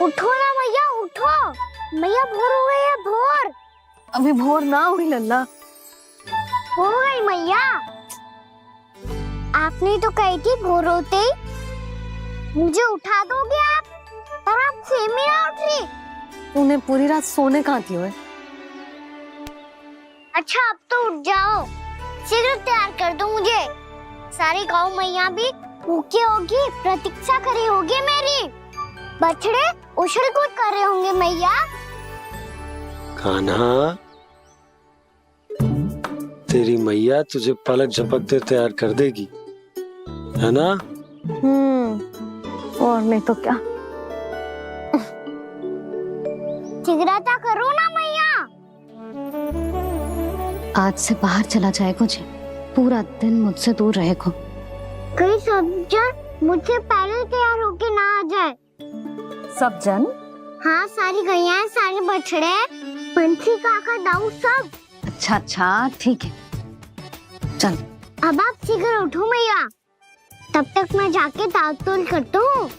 उठो ना मैया, उठो। मैया भोर हो गई है, भोर। अभी भोर ना हुई लल्ला। हो गई मैया। आपने तो कही थी भोर होते ही मुझे उठा दोगे आप, पर आप सेम ही ना उठ रही। उन्हें पूरी रात सोने कहाँ थी हुए? अच्छा अब तो उठ जाओ, शीघ्र तैयार कर दो मुझे। सारी गाँव मैया भी भूखी होगी, प्रतीक्षा करी होगी मेरी। बछड़े उछल कूद कर रहे होंगे मैया। कान्हा, तेरी मैया तुझे पलक झपकते तैयार कर देगी, है ना? और नहीं तो क्या। शीघ्रता करो ना मैया। आज से बाहर चला जाएगा जी, पूरा दिन मुझसे दूर रहेगा। कहीं सब जन मुझसे पहले तैयार होके ना आ जाए। सब जन? हाँ, सारी गैया, सारे बछड़े, पंछी, काका, दाऊ सब। अच्छा अच्छा ठीक है, चल। अब आप शीघ्र उठो मैया, तब तक मैं जाके ताल-तोल करता हूँ।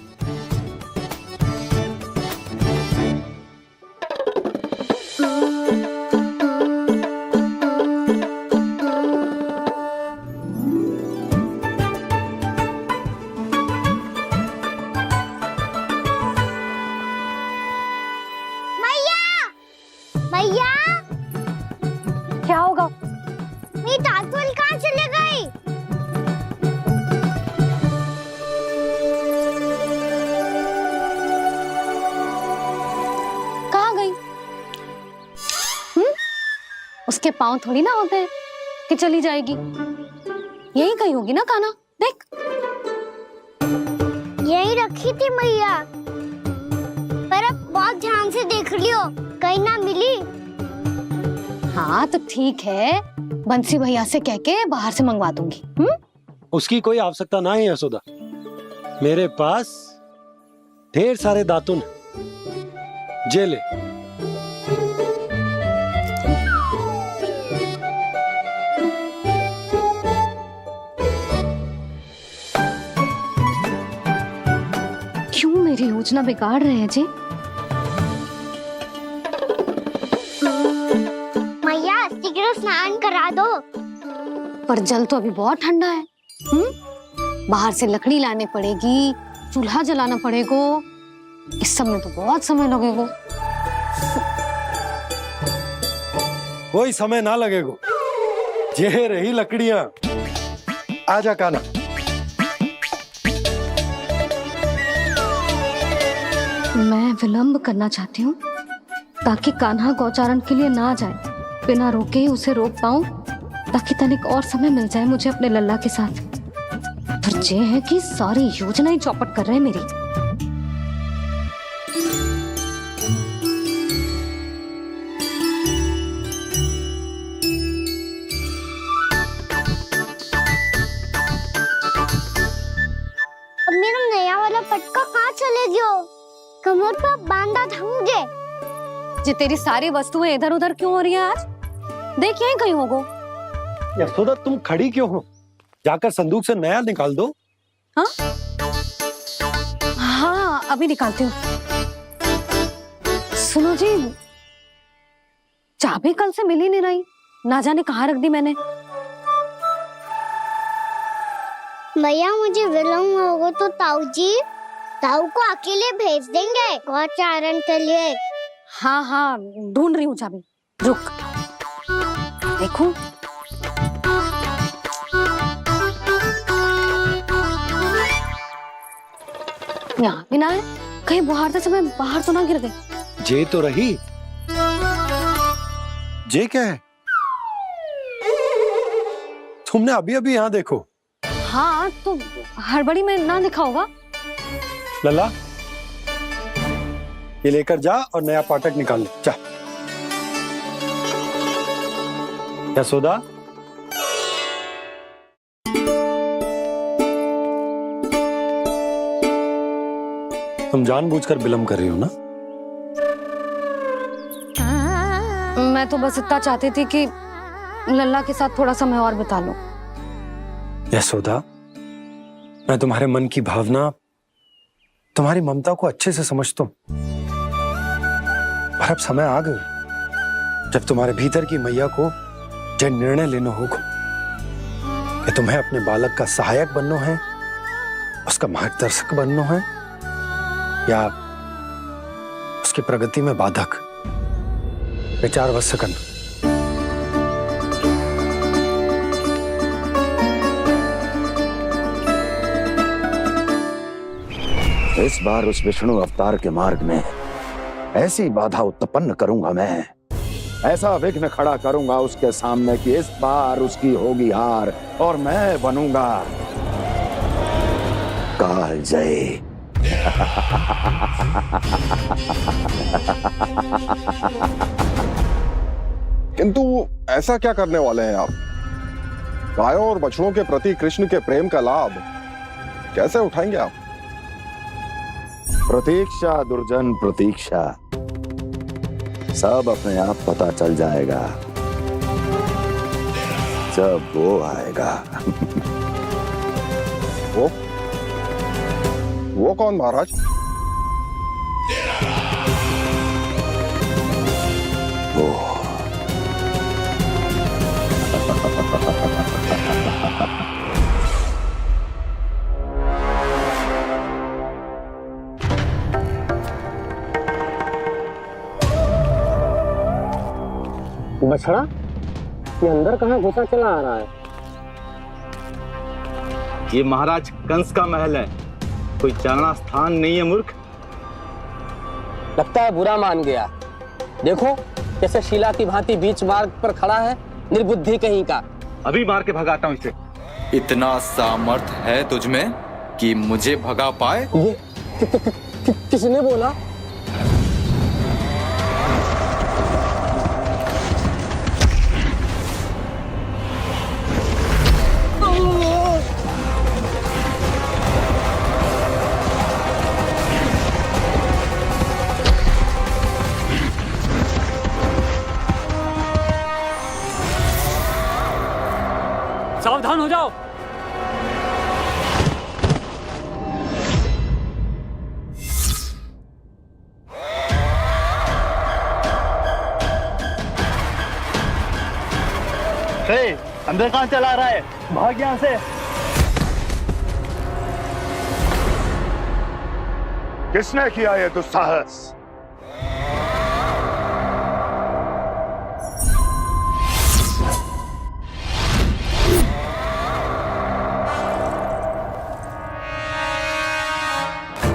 मैया, क्या होगा? मेरी ताल-तोल कहाँ चले गई? कहाँ गई? उसके पाँव थोड़ी ना होते हैं कि चली जाएगी। यही कहीं होगी ना कान्हा, देख। यही रखी थी मैया, पर अब बहुत ध्यान से देख लियो, कहीं ना मिली। हाँ तो ठीक है, बंसी भैया से कह के बाहर से मंगवा दूंगी। उसकी कोई आवश्यकता ना है यशोदा, मेरे पास ढेर सारे दातुन हैं। जे ले। क्यों मेरी योजना बिगाड़ रहे हैं जी? मैया शीघ्र स्नान करा दो। पर जल तो अभी बहुत ठंडा है। बाहर से लकड़ी लाने पड़ेगी, चूल्हा जलाना पड़ेगा, इस सब में तो बहुत समय लगेगा। कोई समय ना लगेगा, ये रही लकड़ियां। आजा कान्हा। मैं विलंब करना चाहती हूँ ताकि कान्हा गौचारण के लिए ना जाए, बिना रोके ही उसे रोक पाऊं, ताकि तनिक और समय मिल जाए मुझे अपने लल्ला के साथ। पर ये है कि सारी योजना ही चौपट कर रहे हैं मेरी। अब मेरा नया वाला पटका कहाँ चले गयो? कमर पर बांधा था मुझे। ये तेरी सारी वस्तुएं इधर उधर क्यों हो रही है आज? देख यहीं कहीं होगो। यशोदा तुम खड़ी क्यों हो? जाकर संदूक से नया निकाल दो। हाँ हाँ अभी निकालती हूँ। सुनो जी, चाबी कल से मिल ही नहीं रही, ना जाने कहाँ रख दी मैंने। भैया मुझे विलम्ब होगा तो ताऊ को अकेले भेज देंगे गौचारण के लिए। हाँ हाँ ढूंढ रही हूँ चाबी, रुक। देखूं। यहाँ भी ना है, कहीं बुहारते समय बाहर तो ना गिर गई। जे तो रही। जे क्या है? तुमने अभी अभी यहाँ देखो। हाँ तो हड़बड़ी में ना दिखा होगा। लल्ला, ये लेकर जा और नया पाठक निकाल ले, जा। यशोदा, तुम जानबूझकर विलंब कर रही हो ना? मैं तो बस इतना चाहती थी कि लल्ला के साथ थोड़ा समय और बिता लूं। यशोदा, मैं तुम्हारे मन की भावना तुम्हारी ममता को अच्छे से समझता हूं, पर अब समय आ गया जब तुम्हारे भीतर की मैया को यह निर्णय लेना होगा कि तुम्हें अपने बालक का सहायक बनना है, उसका मार्गदर्शक बनना है, या उसकी प्रगति में बाधक। विचार अवश्य करना। इस बार उस विष्णु अवतार के मार्ग में ऐसी बाधा उत्पन्न करूंगा मैं, ऐसा विघ्न खड़ा करूंगा उसके सामने कि इस बार उसकी होगी हार और मैं बनूंगा कालजयी। किंतु ऐसा क्या करने वाले हैं आप? गायों और बछड़ों के प्रति कृष्ण के प्रेम का लाभ कैसे उठाएंगे आप? प्रतीक्षा दुर्जन प्रतीक्षा, सब अपने आप पता चल जाएगा जब वो आएगा। वो कौन महाराज? वो बछड़ा, ये अंदर कहाँ घुसा चला आ रहा है? ये महाराज कंस का महल है, कोई चालना स्थान नहीं है मूर्ख। लगता है बुरा मान गया। देखो कैसे शीला की भांति बीच मार्ग पर खड़ा है, निर्बुद्धि कहीं का। अभी मार के भगाता हूँ इसे। इतना सामर्थ है तुझमें कि मुझे भगा पाए? ये किसने बोला? सावधान हो जाओ। अंदर कहाँ चला रहा है? भाग यहाँ से। किसने किया ये दुस्साहस?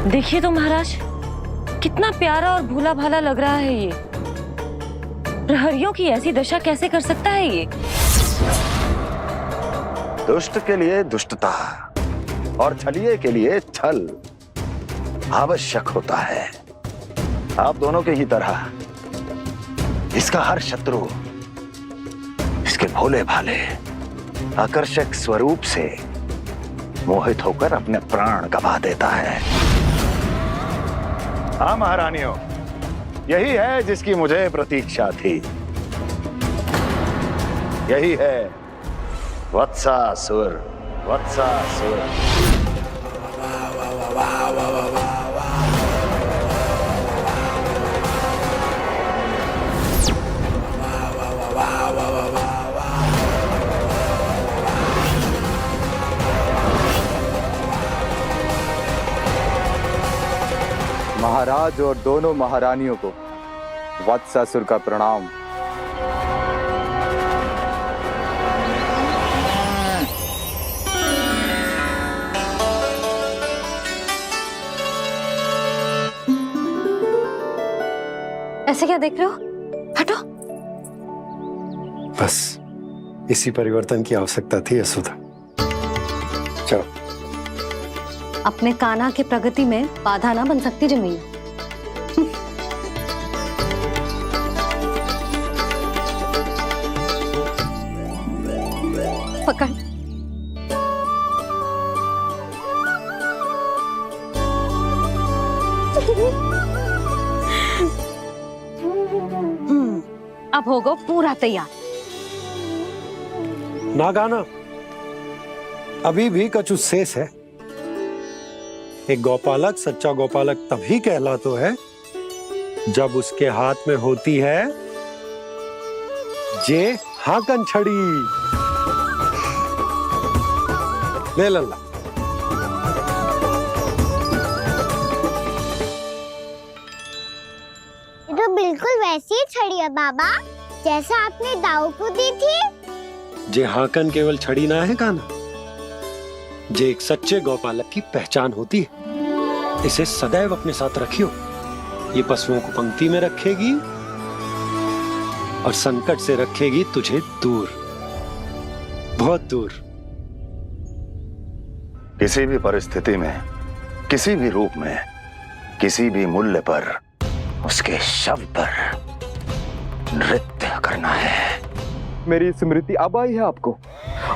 देखिए तो महाराज, कितना प्यारा और भोला भाला लग रहा है ये। प्रहरियों की ऐसी दशा कैसे कर सकता है ये? दुष्ट के लिए दुष्टता और छलिए के लिए छल आवश्यक होता है। आप दोनों के ही तरह इसका हर शत्रु इसके भोले भाले आकर्षक स्वरूप से मोहित होकर अपने प्राण गंवा देता है। हाँ महारानियों, यही है जिसकी मुझे प्रतीक्षा थी। यही है वत्सासुर। वत्सासुर महाराज और दोनों महारानियों को वत्सासुर का प्रणाम। ऐसे क्या देख रहे हो? हटो। बस इसी परिवर्तन की आवश्यकता थी यशोदा। चलो। अपने कान्हा की प्रगति में बाधा ना बन सकती जमीन। पकड़। अब होगा पूरा तैयार। ना गाना, अभी भी कछु शेष है। एक गौपालक सच्चा गौपालक तभी कहलाता है जब उसके हाथ में होती है जे हाकन छड़ी। ले लल्ला। ये तो बिल्कुल वैसी ही छड़ी है बाबा जैसा आपने दाऊ को दी थी। जे हाकन केवल छड़ी ना है कान्हा, जे एक सच्चे गौपालक की पहचान होती है। इसे सदैव अपने साथ रखियो। ये पशुओं को पंक्ति में रखेगी और संकट से रखेगी तुझे दूर, बहुत दूर। किसी भी परिस्थिति में, किसी भी रूप में, किसी भी मूल्य पर उसके शव पर नृत्य करना है। मेरी स्मृति अब आई है आपको?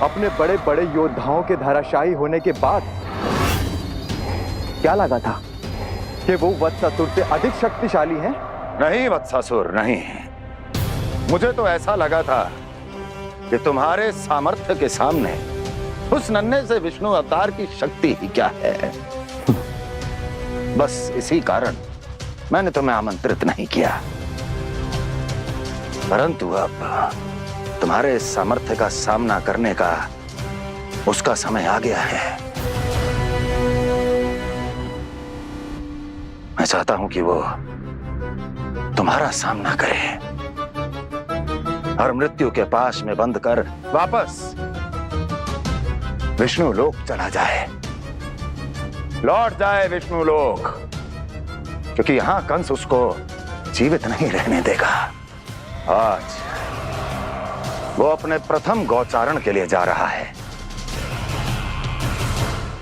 अपने बड़े बड़े योद्धाओं के धराशायी होने के बाद क्या लगा था कि वो वत्सासुर से अधिक शक्तिशाली हैं? नहीं वत्सासुर, नहीं। मुझे तो ऐसा लगा था कि तुम्हारे सामर्थ्य के सामने उस नन्हे से विष्णु अवतार की शक्ति ही क्या है। बस इसी कारण मैंने तुम्हें आमंत्रित नहीं किया। परंतु अब तुम्हारे सामर्थ्य का सामना करने का उसका समय आ गया है। मैं चाहता हूं कि वो तुम्हारा सामना करे और मृत्यु के पाश में बंद कर वापस विष्णु लोक चला जाए, लौट जाए विष्णु लोक, क्योंकि यहां कंस उसको जीवित नहीं रहने देगा। आज वो अपने प्रथम गौचारण के लिए जा रहा है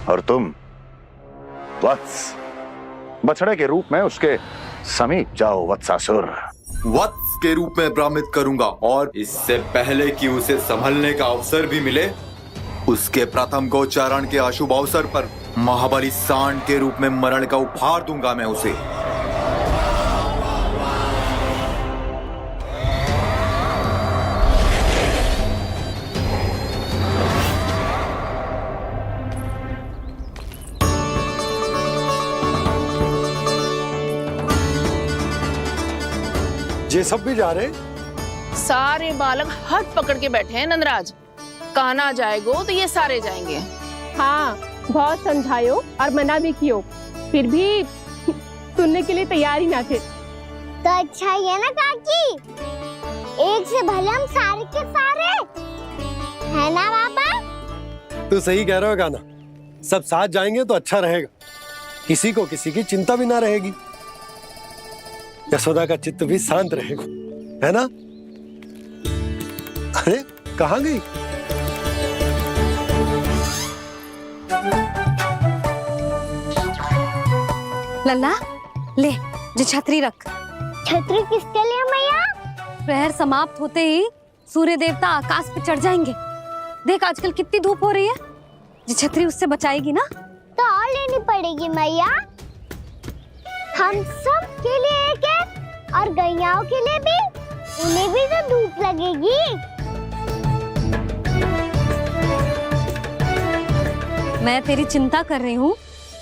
और तुम वत्स, बछड़े के रूप में उसके समीप जाओ वत्सासुर। वत्स के रूप में भ्रमित करूंगा और इससे पहले कि उसे संभलने का अवसर भी मिले, उसके प्रथम गोचारण के अशुभ अवसर पर महाबली सांड के रूप में मरण का उपहार दूंगा मैं उसे। ये सब भी जा रहे? सारे बालक हट पकड़ के बैठे हैं नंदराज। कान्हा जाएगो तो ये सारे जाएंगे। हाँ, बहुत समझायो और मना भी कियो, फिर भी सुनने के लिए तैयार ही ना थे। तो अच्छा ही है ना काकी, एक से भले हम सारे के सारे है ना बाबा। तू सही कह रहा है कान्हा, सब साथ जाएंगे तो अच्छा रहेगा, किसी को किसी की चिंता भी ना रहेगी, यशोदा का चित्त भी शांत रहेगा, है ना? अरे कहाँ गई? लल्ला ले, जो छतरी रख। छतरी किसके लिए मैया? प्रहर समाप्त होते ही सूर्य देवता आकाश पे चढ़ जाएंगे। देख आजकल कितनी धूप हो रही है, जो छतरी उससे बचाएगी ना। तो और लेनी पड़ेगी मैया, हम सब के लिए एक है और गैयाओं के लिए भी, उन्हें भी तो धूप लगेगी। मैं तेरी चिंता कर रही हूँ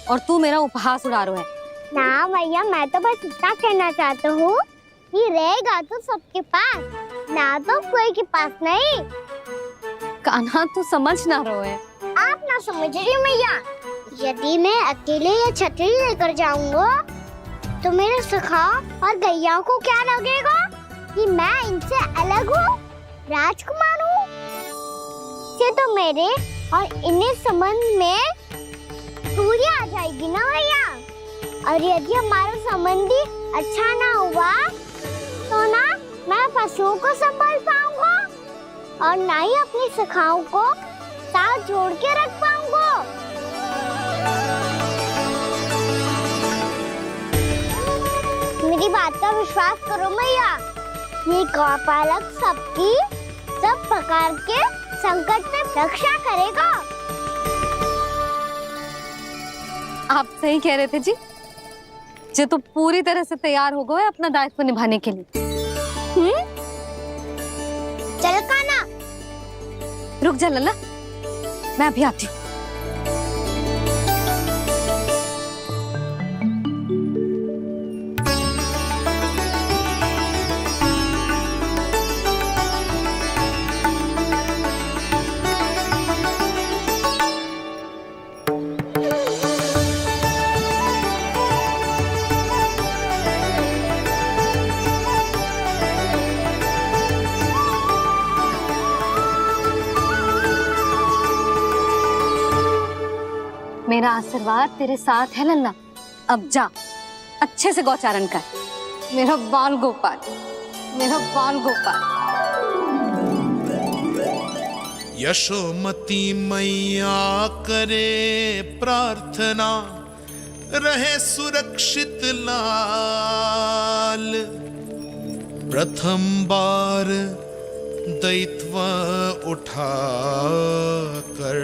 और तू मेरा उपहास उड़ा रहा है। ना भैया, मैं तो बस इतना कहना चाहता हूँ कि रहेगा तो सबके पास, ना तो कोई के पास नहीं। कान्हा तू समझ ना रहो है। आप ना समझ रही मैया, यदि मैं अकेले ये छतरी लेकर जाऊंगा तो मेरे सखा और गैया को क्या लगेगा कि मैं इनसे अलग हूँ, राजकुमार हूँ। ये तो मेरे और इन्हें संबंध में दूरी आ जाएगी ना भैया। और यदि हमारा संबंध ही अच्छा ना हुआ तो ना मैं पशुओं को संभाल पाऊंगा और ना ही अपनी सखाओं को साथ जोड़ के रख पाऊंगा। मेरी बात का विश्वास करो मैया, ये गौपालक सबकी सब प्रकार के संकट से रक्षा करेगा। आप सही कह रहे थे जी, जो तो पूरी तरह से तैयार हो गए अपना दायित्व निभाने के लिए। चल कान्हा। रुक जा लल्ला, मैं अभी आती हूँ। आशीर्वाद तेरे साथ है लल्ला। अब जा, अच्छे से गौचारण कर। मेरा बाल गोपाल, मेरा बाल गोपाल। यशोमती मैया करे प्रार्थना, रहे सुरक्षित लाल। प्रथम बार दैत्व उठा कर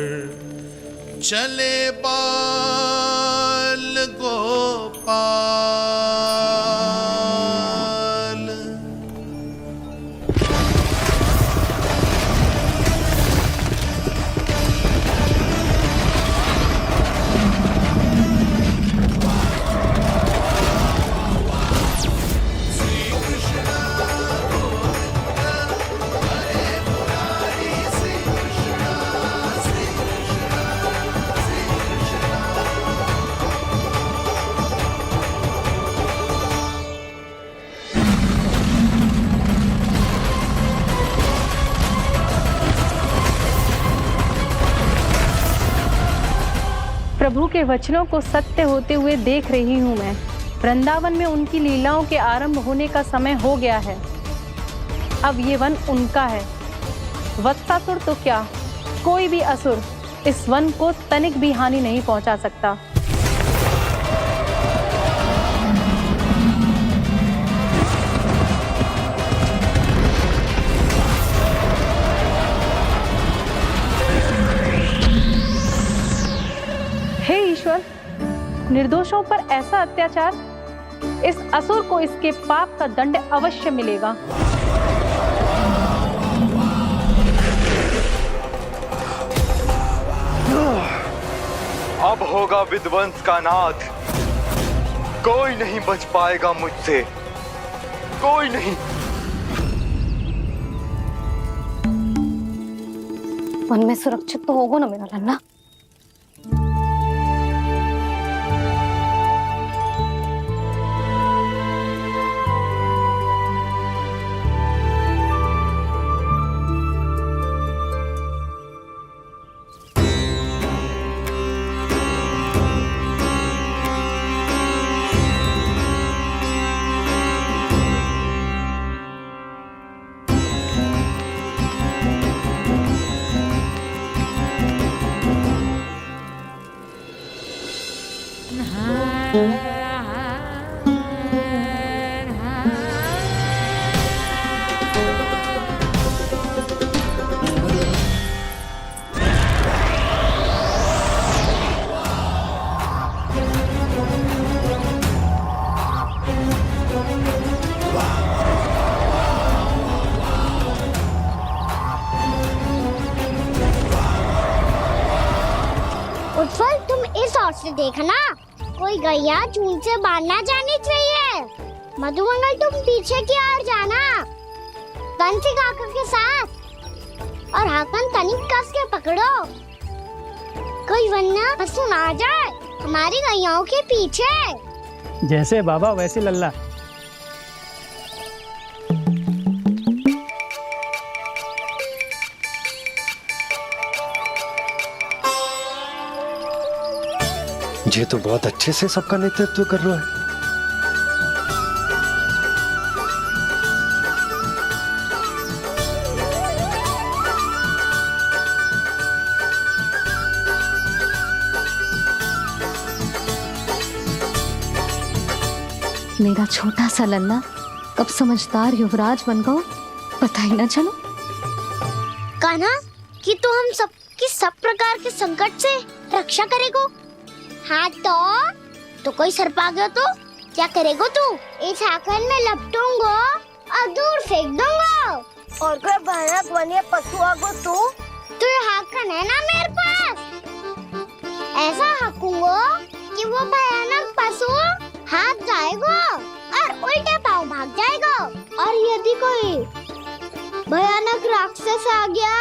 चले बाल गोपाल। प्रभु के वचनों को सत्य होते हुए देख रही हूँ मैं। वृंदावन में उनकी लीलाओं के आरंभ होने का समय हो गया है। अब ये वन उनका है। वत्सासुर तो क्या, कोई भी असुर इस वन को तनिक भी हानि नहीं पहुंचा सकता। हे ईश्वर, निर्दोषों पर ऐसा अत्याचार, इस असुर को इसके पाप का दंड अवश्य मिलेगा। अब होगा विध्वंस का नाथ। कोई नहीं बच पाएगा मुझसे, कोई नहीं। वन में सुरक्षित तो होगा ना मेरा लल्ला? उज्जवल, तुम इस ओर से देखना, कोई गैया चून से बाहर ना जानी चाहिए। मधुमंगल, तुम पीछे की ओर जाना, कंसी काका के साथ, और हाकन तनिक कस के पकड़ो, कोई वरना पशु ना आ जाए हमारी गैयाओं के पीछे। जैसे बाबा वैसे लल्ला। ये तो बहुत अच्छे से सबका नेतृत्व कर रहा है। मेरा छोटा सा लल्ला कब समझदार युवराज बन गया, पता ही ना चलो। कान्हा, कि तू हम सबकी सब प्रकार के संकट से रक्षा करेगो। हाँ तो कोई सर्प आ गया तो क्या करेगो तू? इस हाकन में लपटूंगा और दूर फेंक दूंगा। और कोई भयानक वन्य पशु आगो तो ये हाकन है ना मेरे पास, ऐसा हाकूंगा कि वो भयानक पशु हाथ जाएगा और उल्टे पाँव भाग जाएगा। और यदि कोई भयानक राक्षस आ गया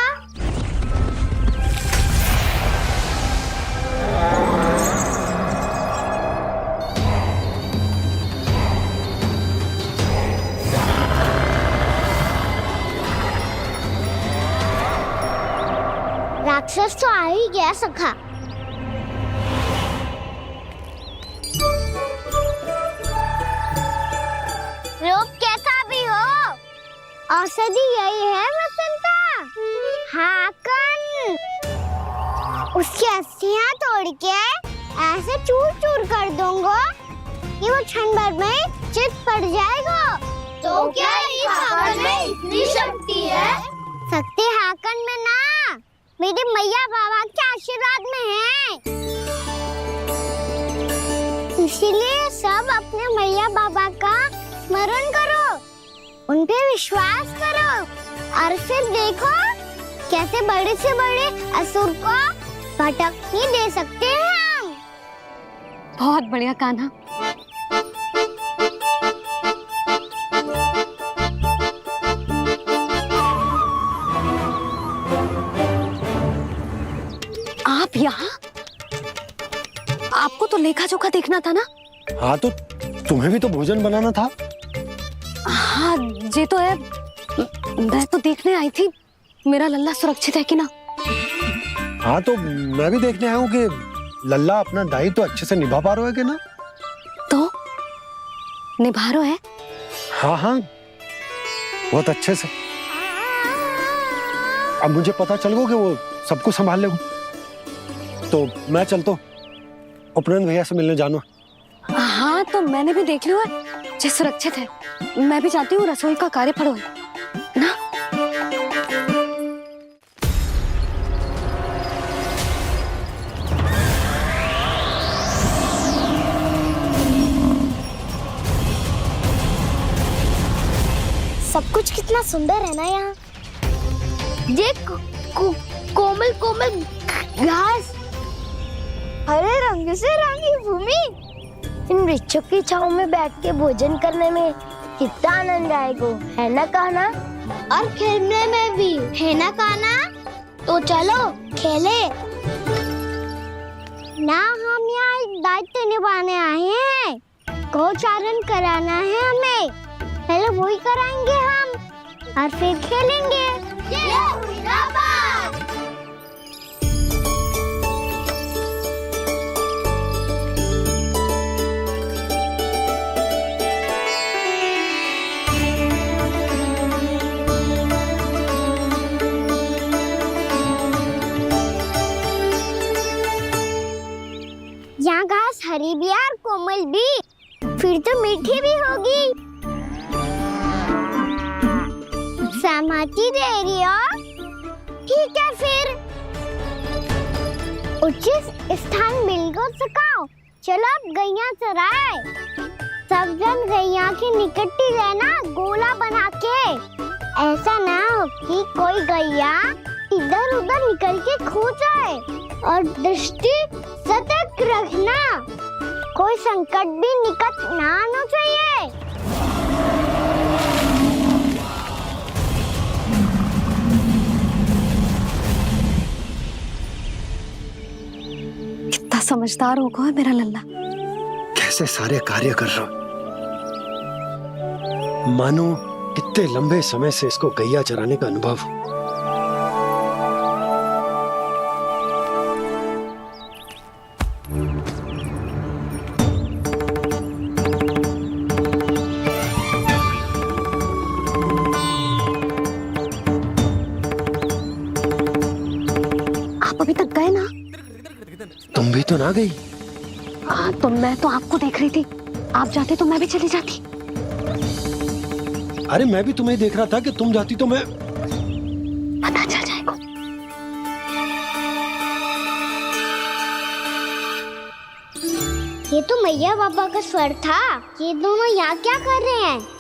राक्षस तो आ ही गया सखा। औषधि यही है वसंता, हाकन। उसकी अस्थियां तोड़ के ऐसे चूर चूर कर दूंगा कि वो क्षण भर में चित पड़ जाएगा। तो क्या इस हाकन में इतनी शक्ति है? शक्ति हाकन में ना, मेरे मैया बाबा के आशीर्वाद में है। इसीलिए सब अपने मैया बाबा का स्मरण करो, उन पे विश्वास करो और फिर देखो कैसे बड़े से बड़े असुर को भटकने दे सकते हैं हम। बहुत बढ़िया कान्हा। आप यहाँ? आपको तो लेखा जोखा देखना था ना? हाँ, तो तुम्हें भी तो भोजन बनाना था। हाँ ये तो है, मैं तो देखने आई थी मेरा लल्ला सुरक्षित है कि ना। हाँ, तो मैं भी देखने आया हूँ कि लल्ला अपना दायित्व तो अच्छे से निभा पा रहा है कि ना। तो निभा रहा है? हाँ हाँ, बहुत अच्छे से। अब मुझे पता चल गया कि वो सब कुछ संभाल लेगा। तो मैं चलता हूँ, उपनंद भैया से मिलने जाना। हाँ, तो मैंने भी देख लिया जो सुरक्षित है। मैं भी चाहती हूँ रसोई का कार्य पड़ो ना। सब कुछ कितना सुंदर है ना यहाँ। देख कोमल कोमल घास, हरे रंग से रंगी भूमि। इन वृक्षों की छांव में बैठ के भोजन करने में कितना आनंद आएगा, है ना कान्हा? और खेलने में भी, है ना कान्हा? तो चलो खेले ना। हम यहाँ एक दायित्व निभाने आए हैं, गोचारण कराना है हमें। पहले वही कराएंगे हम और फिर खेलेंगे। ये हुई ना बात। यहाँ घास हरी भी और कोमल भी, फिर तो मीठी भी होगी। सहमति दे रही हो? ठीक है फिर उचित स्थान मिलकर सिखाओ। चलो अब गैया चराए। सब जन गैया के निकट ही रहना, गोला बना के। ऐसा ना हो कि कोई गैया इधर उधर निकल के खो जाए। और दृष्टि सतर्क रखना, कोई संकट भी निकट ना आना चाहिए। कितना समझदार होगा है मेरा लल्ला। कैसे सारे कार्य कर रहा, मानो कितने लंबे समय से इसको गैया चराने का अनुभव हो। आप अभी तक गए ना? तुम भी तो ना गई। हाँ, तो मैं तो आपको देख रही थी। आप जाते तो मैं भी चली जाती। अरे मैं भी तुम्हें देख रहा था कि तुम जाती तो मैं। पता चल जाएगा। ये तो मैया बाबा का स्वर था। ये दोनों यहाँ क्या कर रहे हैं?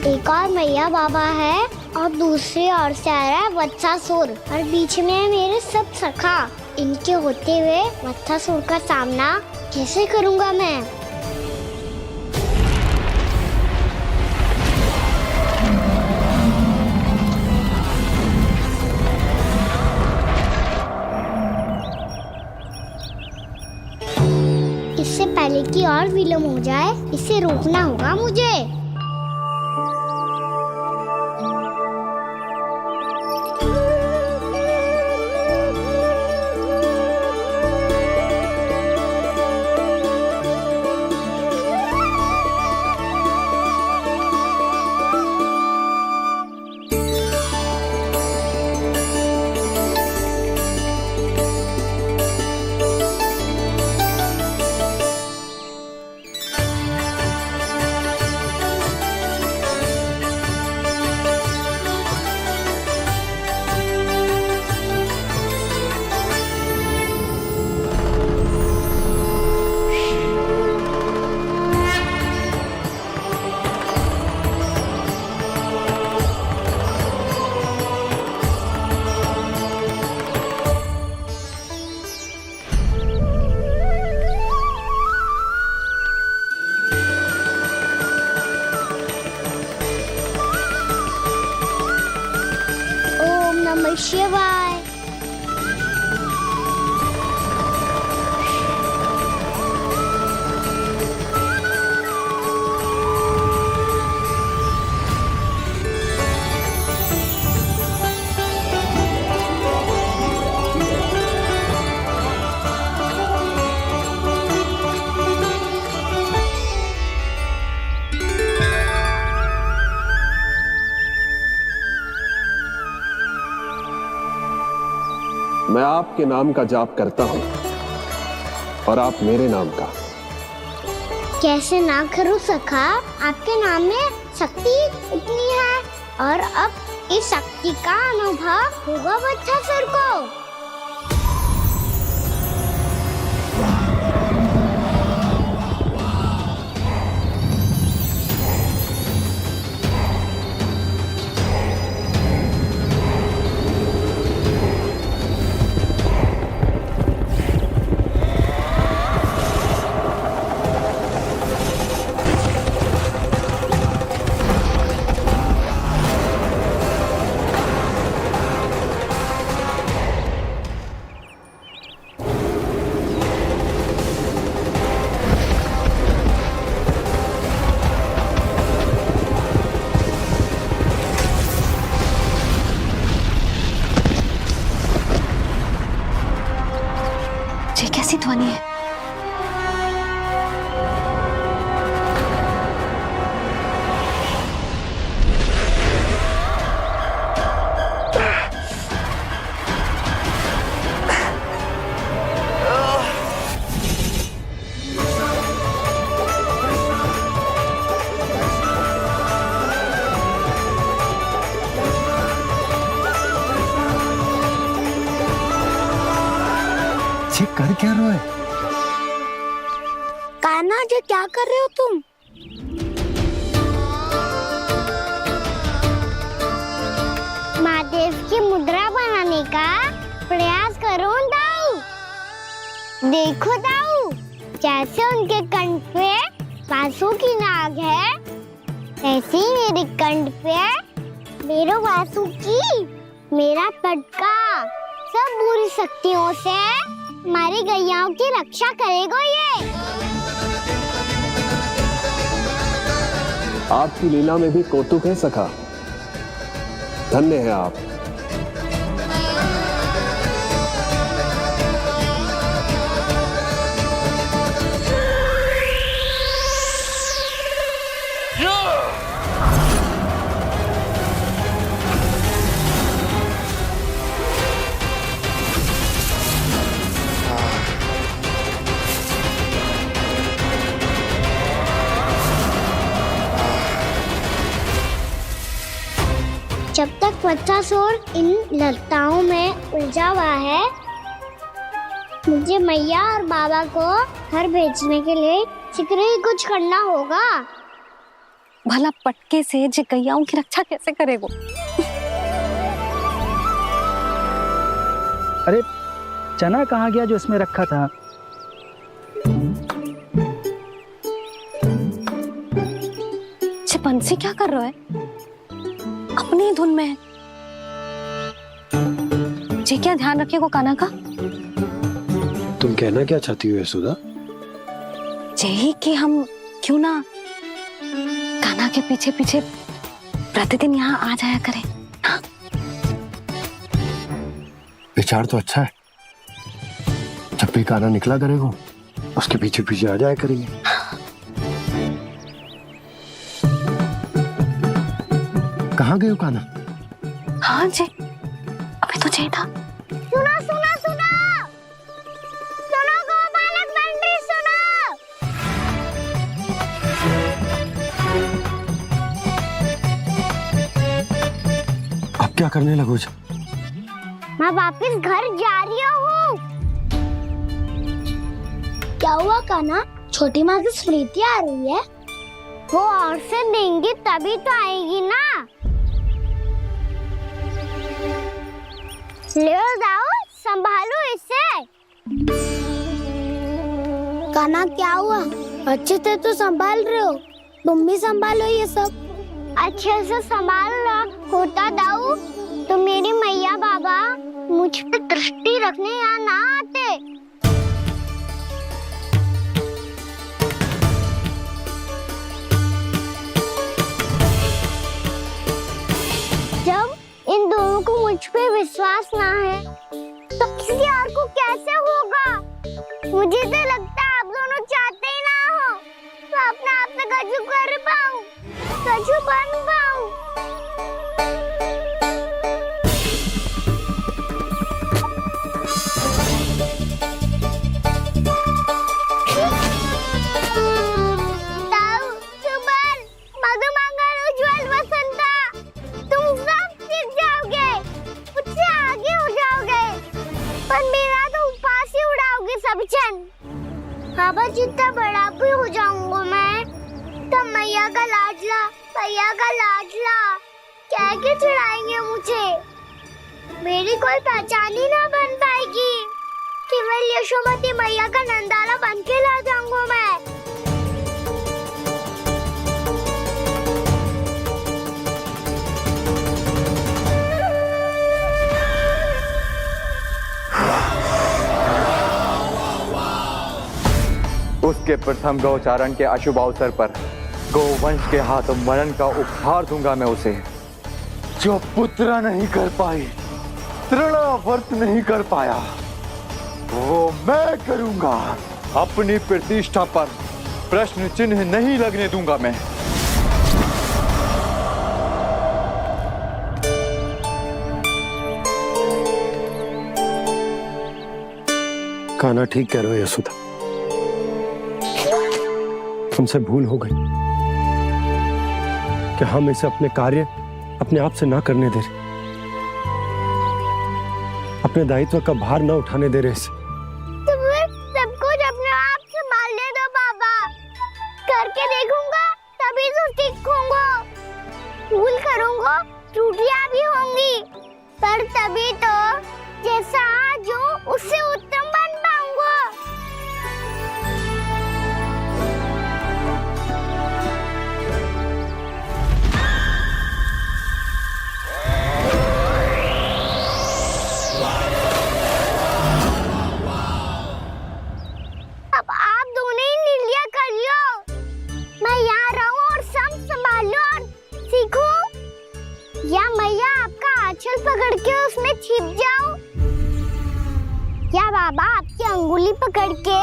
एक और मैया बाबा है और दूसरी ओर से आ रहा है वत्सासुर और बीच में है मेरे सब सखा। इनके होते हुए वत्सासुर का सामना कैसे करूंगा मैं? और विलम्ब हो जाए, इसे रोकना होगा मुझे। ओम नमः शिवाय। मैं आपके नाम का जाप करता हूं और आप मेरे नाम का। कैसे ना करूं सखा, आपके नाम में शक्ति इतनी है, और अब इस शक्ति का अनुभव होगा वत्सासुर को। ये कैसी ध्वनि है? ये कर क्या रहे हो? कान्हा जी, क्या कर रहे हो तुम? महादेव की मुद्रा बनाने का प्रयास करो दाऊ। देखो दाऊ, जैसे उनके कंठ पे वासु की नाग है, ऐसे ही मेरे कंठ पे मेरे वासु की मेरा पटका सब बुरी शक्तियों से हमारी गैयाओं की रक्षा करेगा ये। आपकी लीला में भी कौतुक है सखा, धन्य है आप। जब तक वत्सासुर इन लताओं में उलझा हुआ है, मुझे मैया और बाबा को घर भेजने के लिए शीघ्र ही कुछ करना होगा। भला पटके से जे गैयाओं की रक्षा कैसे करेगा? अरे चना कहाँ गया जो इसमें रखा था? बंसी क्या कर रहा है? अपनी धुन में है। जी क्या ध्यान रखिएगा कान्हा का। तुम कहना क्या चाहती हो यशोदा? यही कि हम क्यों ना कान्हा के पीछे पीछे प्रतिदिन यहाँ आ जाया करें। हाँ? विचार तो अच्छा है। जब भी कान्हा निकला करेगा उसके पीछे पीछे आ जाया करेंगे। कहाँ गए हो कान्हा? हाँ जी, अभी तो चाहिए था। सुनो सुनो सुनो सुनो गोपालक बंटी सुनो। अब क्या करने लगो? मैं वापस घर जा रही हूँ। क्या हुआ कान्हा? छोटी माँ की स्मृति आ रही है। वो और से देंगी तभी तो आएगी ना। ले जाओ, संभालो इसे। कान्हा क्या हुआ? अच्छे से तो संभाल रहे हो, तुम भी संभालो ये सब। अच्छे से संभाल रहा होता दाऊ तो मेरी मैया बाबा मुझ पे दृष्टि रखने यहाँ ना आते। जब इन दोनों को मुझ पे विश्वास ना है तो किसी और को कैसे होगा? मुझे तो लगता है आप दोनों चाहते ही ना हो तो अपने आप से गजू कर पाऊं, गजू बन पाऊं। बाबा जितना बड़ा भी हो जाऊंगा मैं तब मैया का लाडला, भैया का लाडला कह के चिढ़ाएंगे मुझे। मेरी कोई पहचान ही ना बन पाएगी। केवल यशोमती मैया का नंदाला बन के ला जाऊंगा मैं। उसके प्रथम गौचारण के अशुभ अवसर पर गोवंश के हाथों मरण का उपहार दूंगा मैं उसे। जो पुत्र नहीं कर पाई, तृणावर्त नहीं कर पाया, वो मैं करूंगा। अपनी प्रतिष्ठा पर प्रश्न चिन्ह नहीं लगने दूंगा मैं। कान्हा ठीक कह रहे हो यशोदा, तुमसे भूल हो गई कि हम इसे अपने कार्य अपने आप से ना करने दे रहे, अपने दायित्व का भार ना उठाने दे रहे इसे। सब कुछ अपने आप से संभालने दो बाबा। करके देखूंगा तभी तो ठीक होऊंगा। भूल करूंगा, त्रुटियां भी होंगी, पर तभी तो जैसा आज हूं उससे उत्तम बन पाऊंगा। अब आप दोनों ही निर्णय कर लो। मैं यहाँ रहूं और सब संभालूं और सीखूं, या मैया आपका आंचल पकड़ के उसमें छिप जाऊं, या बाबा आपकी अंगुली पकड़ के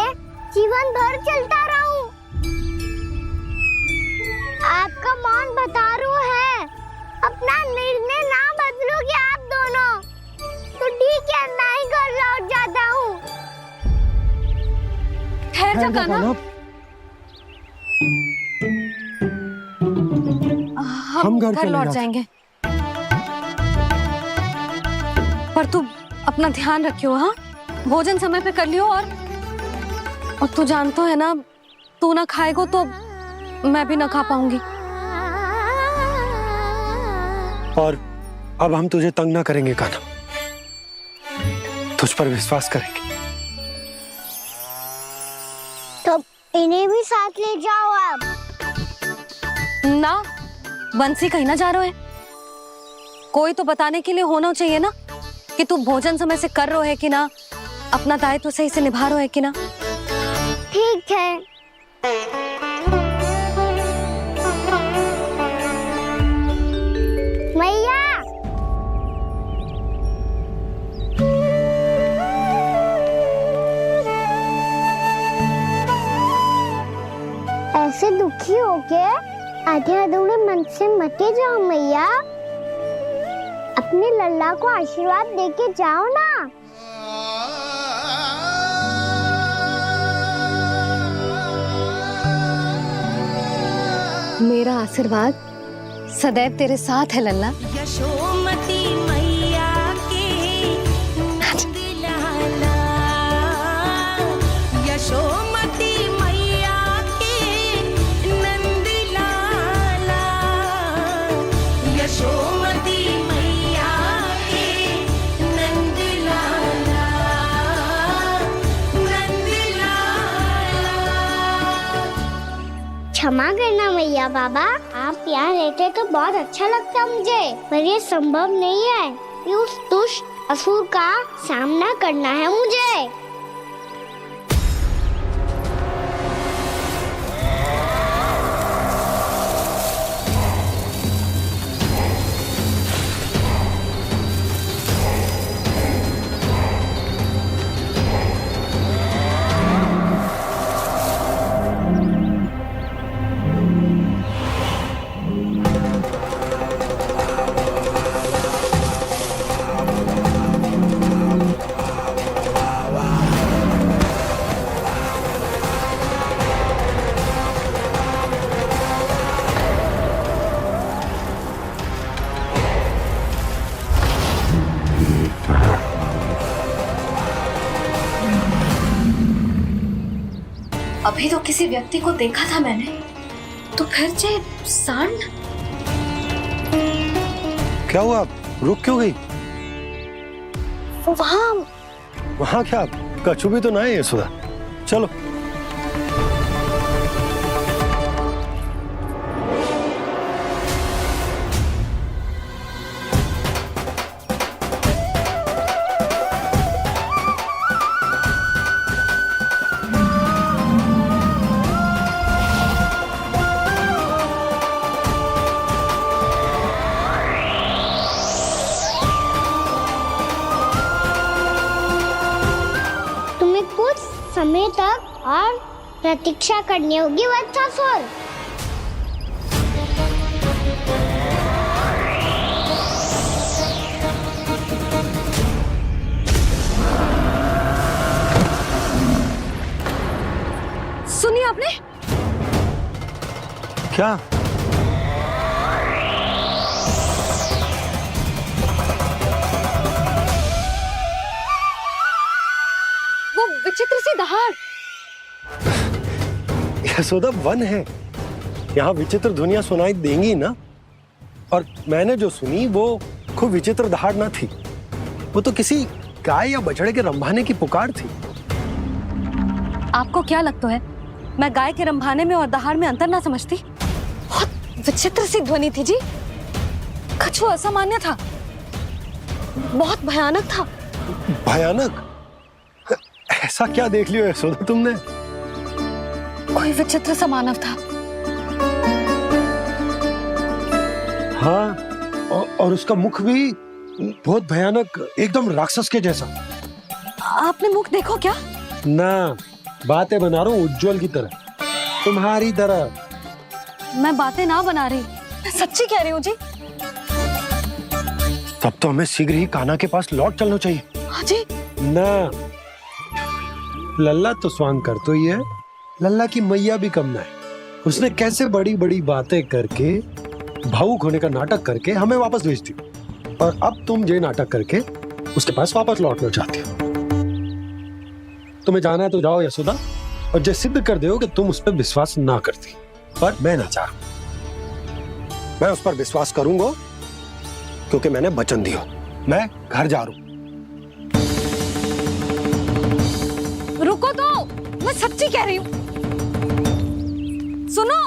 जीवन भर चलता रहूं। आपका मौन बता रहा है। अपना निर्णय ना बदलोगे आप दोनों तो ठीक है, मैं ही घर लौट जाता हूँ। ठहर जा कान्हा, हम घर लौट जाएंगे, पर तू अपना ध्यान रखियो। हाँ, भोजन समय पे कर लियो। और तू जानतो है ना, तू ना खाएगो तो मैं भी ना खा पाऊंगी। और अब हम तुझे तंग ना करेंगे कान्हा, तुझ पर विश्वास करेंगे। तो इन्हें भी साथ ले जाओ आप। ना, बंसी कहीं ना जा रहे है। कोई तो बताने के लिए होना चाहिए ना कि तू भोजन समय से कर रहे है कि ना, अपना दायित्व सही से निभा रहे है कि ना। ठीक है, मैया ऐसे दुखी हो के आधे अधूरे मन से मत जाओ मैया, अपने लल्ला को आशीर्वाद देके जाओ ना। मेरा आशीर्वाद सदैव तेरे साथ है लल्ला। यशोमती मैया के नंद लाला, यशोमती मैया के नंद लाला, यशोमती मैया के नंद लाला, नंद लाला। क्षमा करना मैया बाबा, आप यहाँ रहते तो बहुत अच्छा लगता मुझे, पर ये संभव नहीं है कि उस दुष्ट असुर का सामना करना है मुझे। अभी तो किसी व्यक्ति को देखा था मैंने, तो फिर जे सांड। क्या हुआ, रुक क्यों गई? वहाँ क्या कछु भी तो ना है यशोदा, चलो। कुछ समय तक और प्रतीक्षा करनी होगी वत्सासुर। सुनिए आपने क्या? वो विचित्र सी दहाड़। यशोदा वन है, यहाँ विचित्र ध्वनियां सुनाई देंगी ना। और मैंने जो सुनी वो खूब विचित्र दहाड़ ना थी, वो तो किसी गाय या बछड़े के रंभाने की पुकार थी। आपको क्या लगता है मैं गाय के रंभाने में और दहाड़ में अंतर ना समझती? बहुत विचित्र सी ध्वनि थी जी, कछु असामान्य था, बहुत भयानक था। भयानक? ऐसा क्या देख लियो यशोदा तुमने? कोई विचित्र सा मानव था। हाँ, और उसका मुख भी बहुत भयानक, एकदम राक्षस के जैसा। आपने मुख देखो क्या? ना, बातें बना रहा हूँ उज्जवल की तरह, तुम्हारी तरह। मैं बातें ना बना रही, मैं सच्ची कह रही हूँ जी। तब तो हमें शीघ्र ही कान्हा के पास लौट चलना चाहिए। हाँ जी। ना, लल्ला तो स्वांग कर तो ही है, लल्ला की मैया भी कम ना है। उसने कैसे बड़ी बड़ी बातें करके, भावुक होने का नाटक करके हमें वापस भेज दी, और अब तुम ये नाटक करके उसके पास वापस लौटना चाहती हो। तुम्हें जाना है तो जाओ यशोदा, और जो सिद्ध कर दो कि तुम उस पर विश्वास ना करती, पर मैं ना चाह, मैं उस पर विश्वास करूंगा क्योंकि मैंने वचन दिया। मैं घर जा रहा हूं। रुको तो, मैं सच्ची कह रही हूँ, सुनो।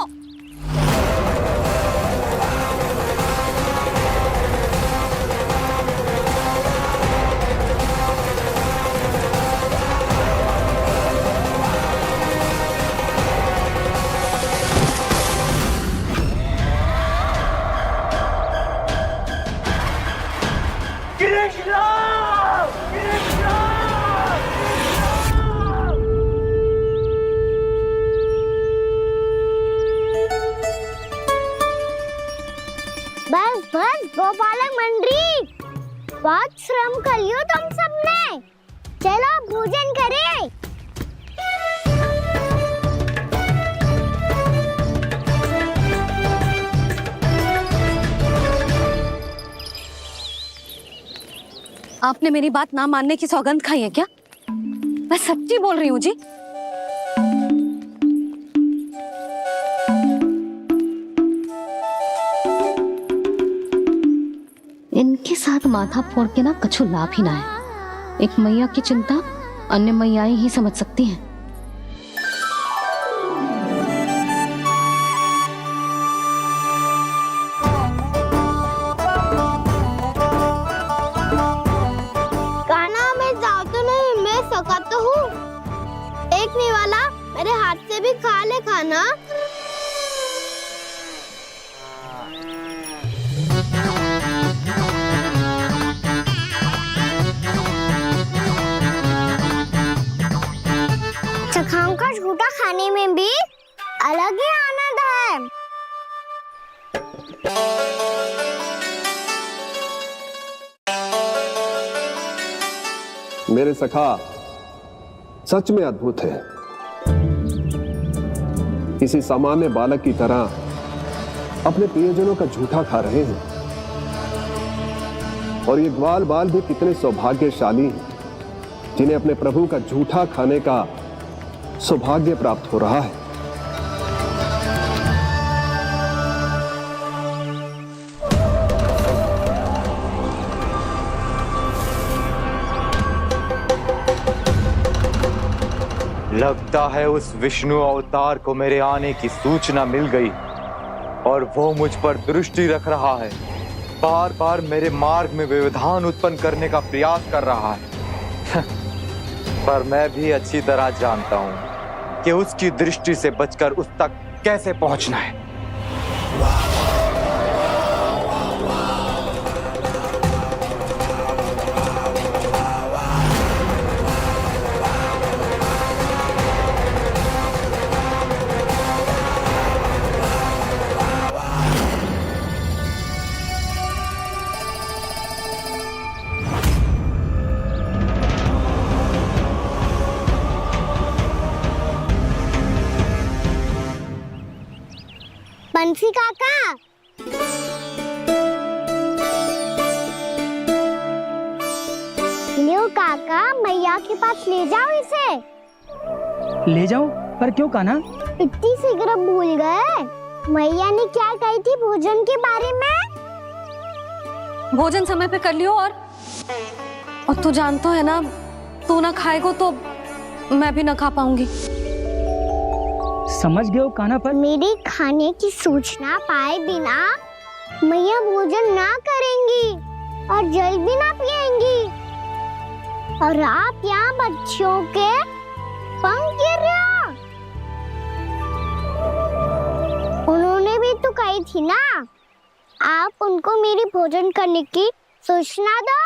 गोपालक मंडली, बहुत श्रम कर लियो तुम सबने। चलो भोजन करें। आपने मेरी बात ना मानने की सौगंध खाई है क्या? मैं सच्ची बोल रही हूँ जी। इनके साथ माथा फोड़ के ना कछु लाभ ही ना है। एक मैया की चिंता अन्य मैयाएं ही समझ सकती हैं। कान्हा मैं जाऊँ तो नहीं, मैं सका तो हूँ। एक नहीं वाला मेरे हाथ से भी खा ले खाना। चखाओं का झूठा खाने में भी अलग ही आनंद है। मेरे सखा सच में अद्भुत है। किसी सामान्य बालक की तरह अपने प्रियजनों का झूठा खा रहे हैं। और ये ग्वाल बाल भी कितने सौभाग्यशाली हैं जिन्हें अपने प्रभु का झूठा खाने का सौभाग्य प्राप्त हो रहा है। लगता है उस विष्णु अवतार को मेरे आने की सूचना मिल गई और वो मुझ पर दृष्टि रख रहा है। बार बार मेरे मार्ग में व्यवधान उत्पन्न करने का प्रयास कर रहा है। पर मैं भी अच्छी तरह जानता हूं कि उसकी दृष्टि से बचकर उस तक कैसे पहुंचना है। बंसी काका, लियो काका, मैया के पास ले जाओ इसे। ले जाओ? पर क्यों कान्हा? इतनी शीघ्र भूल गए? मैया ने क्या कही थी भोजन के बारे में? भोजन समय पे कर लियो। और तू जानता है ना, तू ना खाएगा तो मैं भी ना खा पाऊंगी। समझ गए हो कान्हा? पर मेरे खाने की सूचना पाए बिना मैया भोजन ना करेंगी और जल भी ना पिएंगी। और आप यहाँ बच्चों के पंख गिर रहे हो। उन्होंने भी तो कही थी ना, आप उनको मेरी भोजन करने की सूचना दो।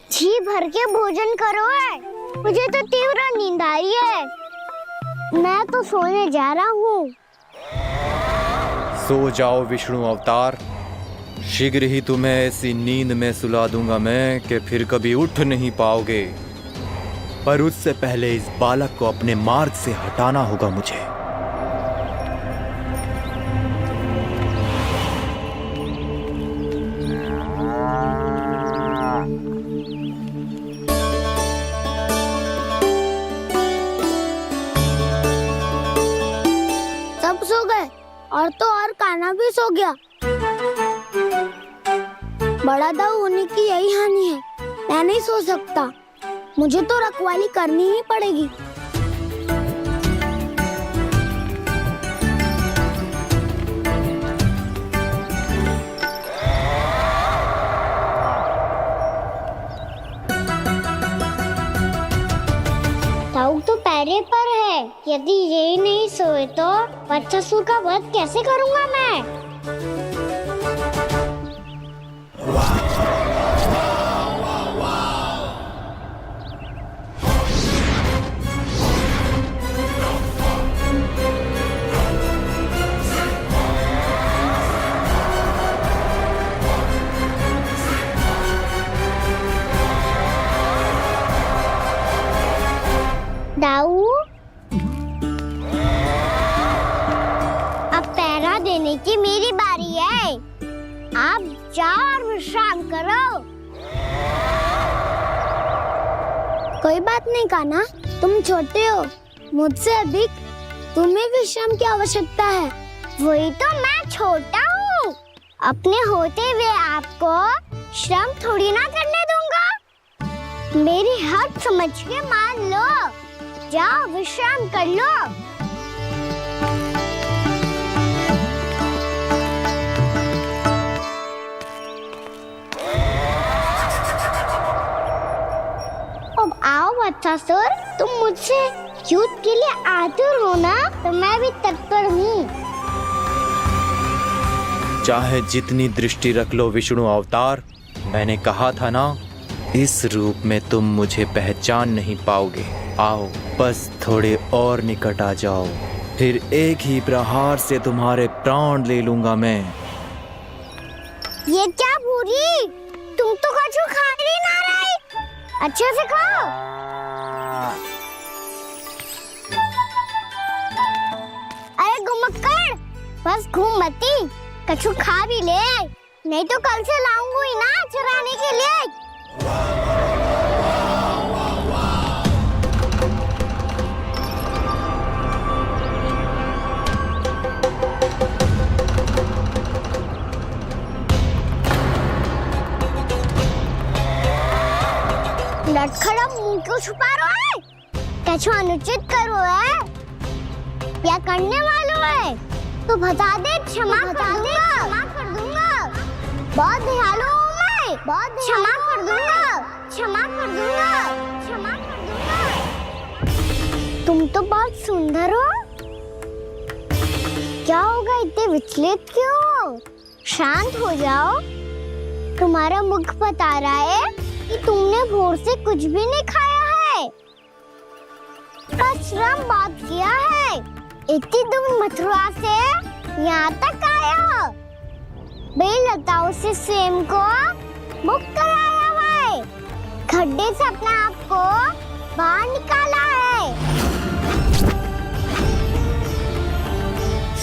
जी भर के भोजन करो है, मुझे तो तीव्र नींद आ रही है। मैं तो सोने जा रहा हूँ। सो जाओ विष्णु अवतार, शीघ्र ही तुम्हें ऐसी नींद में सुला दूंगा मैं कि फिर कभी उठ नहीं पाओगे। पर उससे पहले इस बालक को अपने मार्ग से हटाना होगा मुझे। सब सो गए और तो और कान्हा भी सो गया। बड़ा दाऊ होने की यही हानि है। मैं नहीं सो सकता, मुझे तो रखवाली करनी ही पड़ेगी। ताऊ तो पैरे पर है। यदि ये नहीं सोए तो वत्सासुर का वध कैसे करूंगा मैं? दाऊ, अब पहरा देने की मेरी बारी है। आप जाओ और विश्राम करो। कोई बात नहीं कान्हा, तुम छोटे हो, मुझसे अधिक तुम्हें विश्राम की आवश्यकता है। वही तो मैं छोटा हूँ, अपने होते हुए आपको श्रम थोड़ी ना करने दूंगा। मेरी हद समझ के मान लो, जाओ विश्राम कर लो। अब आओ वत्सासुर, तुम मुझसे युद्ध के लिए आतुर हो ना, तो मैं भी तत्पर हूँ। चाहे जितनी दृष्टि रख लो विष्णु अवतार, मैंने कहा था ना, इस रूप में तुम मुझे पहचान नहीं पाओगे। आओ बस थोड़े और निकट आ जाओ, फिर एक ही प्रहार से तुम्हारे प्राण ले लूंगा मैं। ये क्या भूरी, तुम तो कछु खा ही ना रही, अच्छे से खाओ। अरे घुमक्कड़, बस घूम मती, कछु खा भी ले, नहीं तो कल से लाऊंगी ना चुराने के लिए। लटखड़ा मुंह क्यों छुपा रहा है? कछु अनुचित करो है या करने वालों है तो बता दे, क्षमा कर दूंगा। बहुत दयालु हूँ मैं, बहुत क्षमा कर दूंगा। तुम तो बहुत सुंदर हो, क्या होगा, इतने विचलित क्यों हो? शांत हो जाओ, तुम्हारा मुख बता रहा है कि तुमने भोर से कुछ भी नहीं खाया है, बस श्रम बात किया है। इतनी दूर मथुरा से यहाँ तक आए हो, बेलताओं से स्वयं को मुक्त कराया हुआ है, खड्डे से अपने आप को बाहर निकाला है।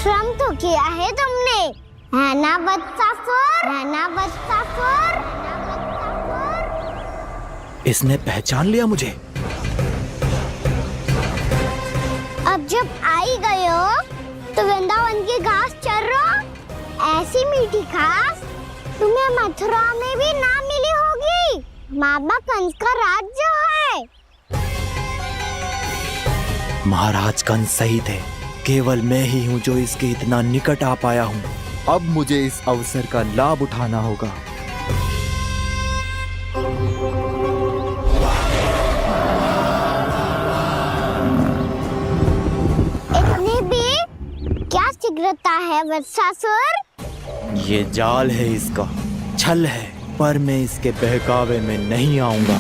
श्रम तो किया है तुमने, है ना वत्सासुर? इसने पहचान लिया मुझे। अब जब आई गए हो तो वृंदावन की घास चर रहो, ऐसी मीठी घास तुम्हें मथुरा में भी ना मिली होगी। मामा कंस का राज्य है। महाराज कंस सही थे, केवल मैं ही हूँ जो इसके इतना निकट आ पाया हूँ। अब मुझे इस अवसर का लाभ उठाना होगा। इतनी भी क्या शीघ्रता है वत्सासुर? ये जाल है इसका, छल है, पर मैं इसके बहकावे में नहीं आऊंगा।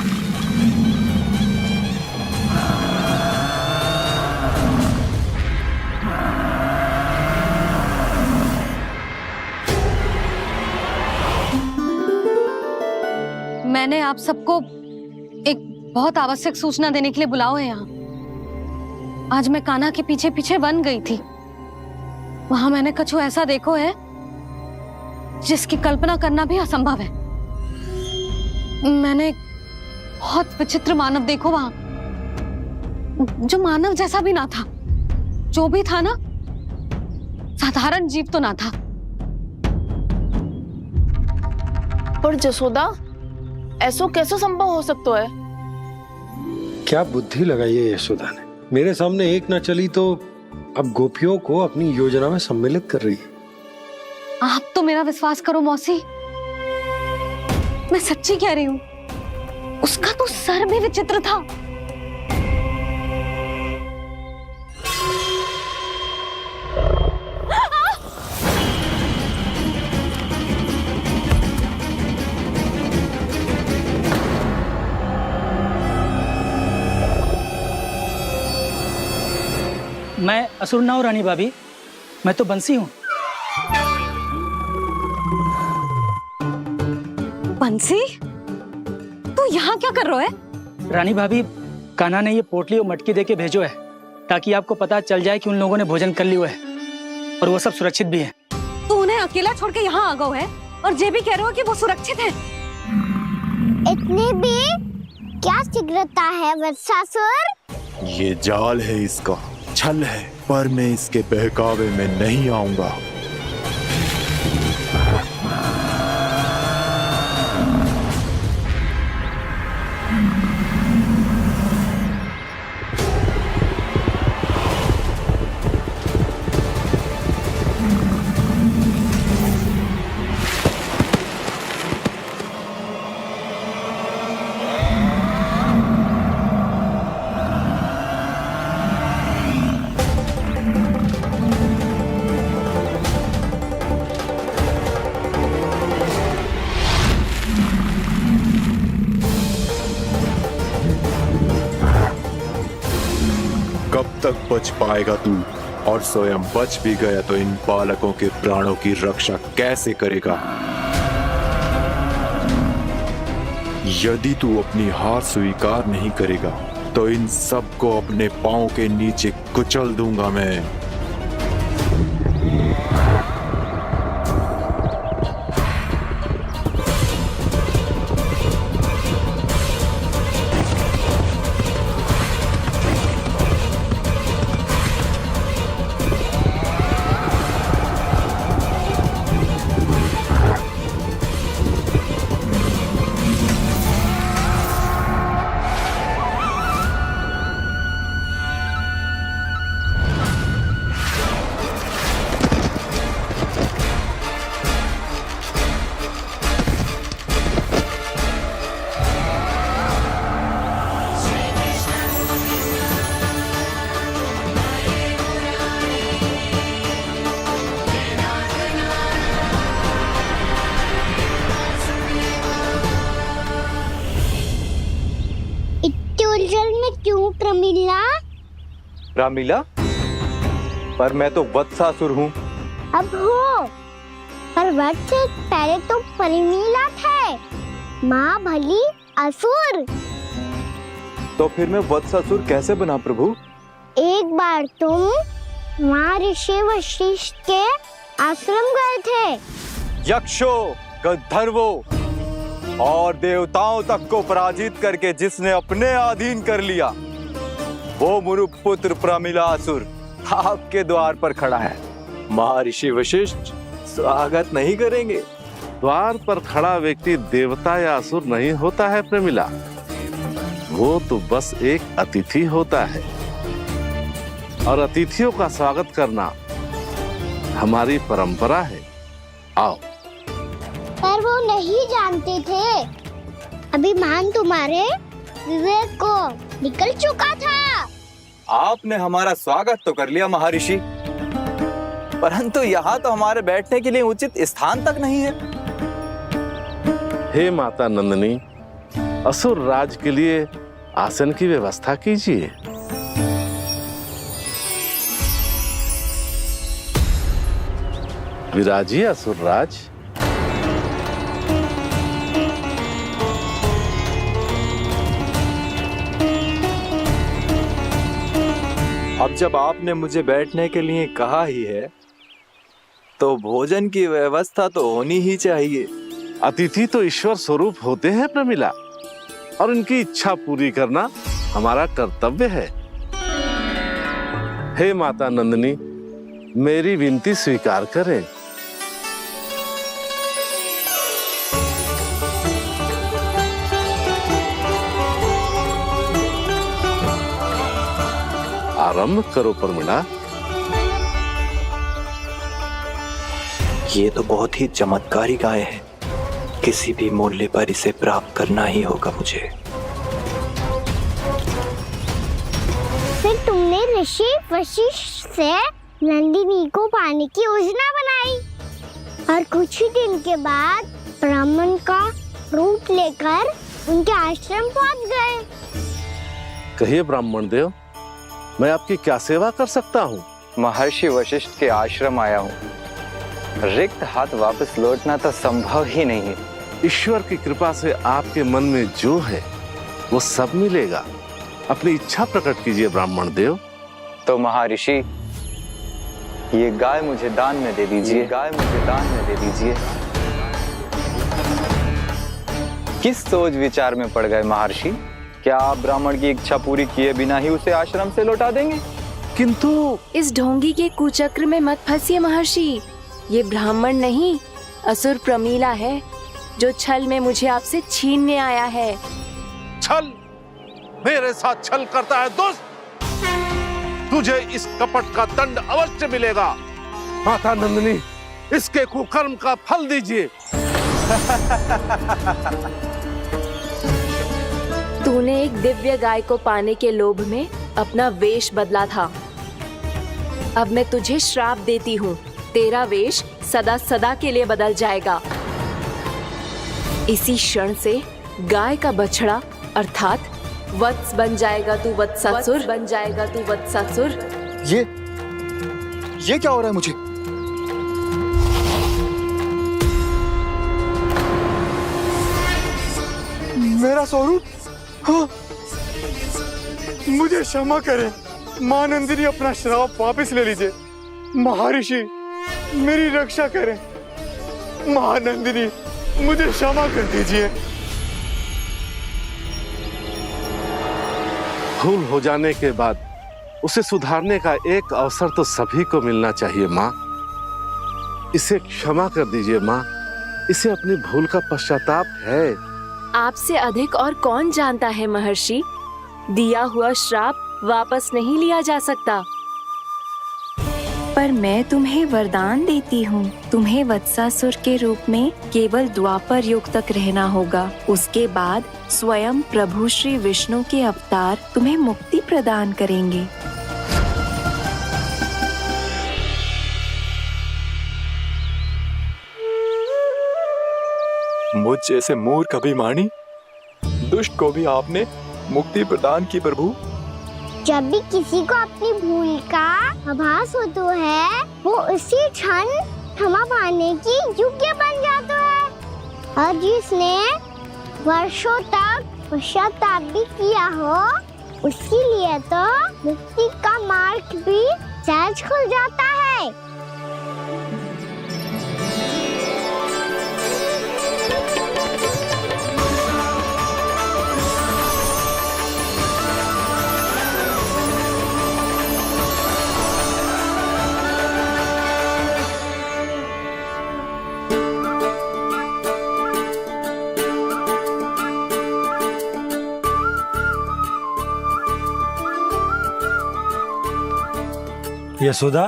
मैंने आप सबको एक बहुत आवश्यक सूचना देने के लिए बुलाओ है यहाँ। आज मैं कान्हा के पीछे पीछे वन गई थी, वहां मैंने कछु ऐसा देखो है जिसकी कल्पना करना भी असंभव है। मैंने बहुत विचित्र मानव देखो वहां, जो मानव जैसा भी ना था, जो भी था ना साधारण जीव तो ना था। पर जसोदा, ऐसो कैसे संभव हो सकता है? क्या बुद्धि लगाई है यशोदा ने, मेरे सामने एक ना चली तो अब गोपियों को अपनी योजना में सम्मिलित कर रही है। आप तो मेरा विश्वास करो मौसी, मैं सच्ची कह रही हूँ, उसका तो सर भी विचित्र था। मैं असुर ना हूँ रानी भाभी, मैं तो बंसी हूँ। बंसी, तू यहाँ क्या कर रहा है? रानी भाभी, कान्हा ने ये पोटली और मटकी दे के भेजो है ताकि आपको पता चल जाए कि उन लोगों ने भोजन कर लिया है और वो सब सुरक्षित भी है। तू उन्हें अकेला छोड़ के यहाँ आ गए है और ये भी कह रहे हो कि वो सुरक्षित है। इतनी भी क्या शीघ्रता है वत्सासुर? ये जाल है, इसका छल है, पर मैं इसके बहकावे में नहीं आऊंगा। कब तक बच पाएगा तू? और स्वयं बच भी गया तो इन बालकों के प्राणों की रक्षा कैसे करेगा? यदि तू अपनी हार स्वीकार नहीं करेगा तो इन सबको अपने पांव के नीचे कुचल दूंगा मैं। क्यों प्रमिला? रामीला, पर मैं तो वत्सासुर हूँ। अब हो, पर वत्स से पहले तो प्रमिला थे, माँ भली असुर। तो फिर मैं वत्सासुर कैसे बना प्रभु? एक बार तुम वहाँ ऋषि वशिष्ठ के आश्रम गए थे। यक्षों, गंधर्वों और देवताओं तक को पराजित करके जिसने अपने अधीन कर लिया, वो मुरुपुत्र प्रमिलासुर आपके द्वार पर खड़ा है। महर्षि वशिष्ठ स्वागत नहीं करेंगे। द्वार पर खड़ा व्यक्ति देवता या असुर नहीं होता है प्रमिला, वो तो बस एक अतिथि होता है और अतिथियों का स्वागत करना हमारी परंपरा है। आओ। पर वो नहीं जानते थे, अभिमान तुम्हारे विवेक को निकल चुका था। आपने हमारा स्वागत तो कर लिया महर्षि, परंतु यहाँ तो हमारे बैठने के लिए उचित स्थान तक नहीं है। हे माता नंदिनी, असुर राज के लिए आसन की व्यवस्था कीजिए। विराजिए असुर राज। अब जब आपने मुझे बैठने के लिए कहा ही है, तो भोजन की व्यवस्था तो होनी ही चाहिए। अतिथि तो ईश्वर स्वरूप होते हैं प्रमिला, और उनकी इच्छा पूरी करना हमारा कर्तव्य है। हे माता नंदिनी, मेरी विनती स्वीकार करें। आरंभ करो प्रमिला। ये तो बहुत ही चमत्कारी गाय है, किसी भी मूल्य पर इसे प्राप्त करना ही होगा मुझे। फिर तुमने ऋषि वशिष्ठ से नंदिनी को पाने की योजना बनाई और कुछ ही दिन के बाद ब्राह्मण का रूप लेकर उनके आश्रम पहुंच गए। कहिए ब्राह्मण देव, मैं आपकी क्या सेवा कर सकता हूँ? महर्षि वशिष्ठ के आश्रम आया हूँ। रिक्त हाथ वापस लौटना तो संभव ही नहीं है। ईश्वर की कृपा से आपके मन में जो है वो सब मिलेगा। अपनी इच्छा प्रकट कीजिए ब्राह्मण देव। तो महर्षि, ये गाय मुझे दान में दे दीजिए। गाय मुझे दान में दे दीजिए। किस सोच विचार में पड़ गए महर्षि? क्या आप ब्राह्मण की इच्छा पूरी किए बिना ही उसे आश्रम से लौटा देंगे? किंतु इस ढोंगी के कुचक्र में मत फंसिए महर्षि। ये ब्राह्मण नहीं, असुर प्रमीला है, जो छल में मुझे आपसे छीनने आया है। छल? मेरे साथ छल करता है दुष्ट? तुझे इस कपट का दंड अवश्य मिलेगा। माता नंदिनी, इसके कुकर्म का फल दीजिए। तूने एक दिव्य गाय को पाने के लोभ में अपना वेश बदला था। अब मैं तुझे श्राप देती हूँ, तेरा वेश सदा सदा के लिए बदल जाएगा। इसी क्षण से गाय का बछड़ा अर्थात वत्स बन जाएगा तू वत्सासुर। बन जाएगा तू वत्सासुर। ये क्या हो रहा है मुझे? मेरा स्वरूप? हाँ। मुझे क्षमा करें मां नंदिनी, अपना श्राप वापस ले लीजिए। महर्षि, मेरी रक्षा करें। मां नंदिनी, मुझे क्षमा कर दीजिए। भूल हो जाने के बाद उसे सुधारने का एक अवसर तो सभी को मिलना चाहिए माँ। इसे क्षमा कर दीजिए माँ। इसे अपनी भूल का पश्चाताप है। आपसे अधिक और कौन जानता है महर्षि, दिया हुआ श्राप वापस नहीं लिया जा सकता। पर मैं तुम्हें वरदान देती हूँ, तुम्हें वत्सासुर के रूप में केवल द्वापर युग तक रहना होगा। उसके बाद स्वयं प्रभु श्री विष्णु के अवतार तुम्हें मुक्ति प्रदान करेंगे। मुझ जैसे मूर्ख अभिमानी दुष्ट को भी आपने मुक्ति प्रदान की प्रभु। जब भी किसी को अपनी भूल का आभास होता है, वो उसी क्षण क्षमा पाने की योग्य बन जाता है। और जिसने वर्षों तक पश्चाताप भी किया हो, उसके लिए तो मुक्ति का मार्ग भी सहज खुल जाता है। यशोदा,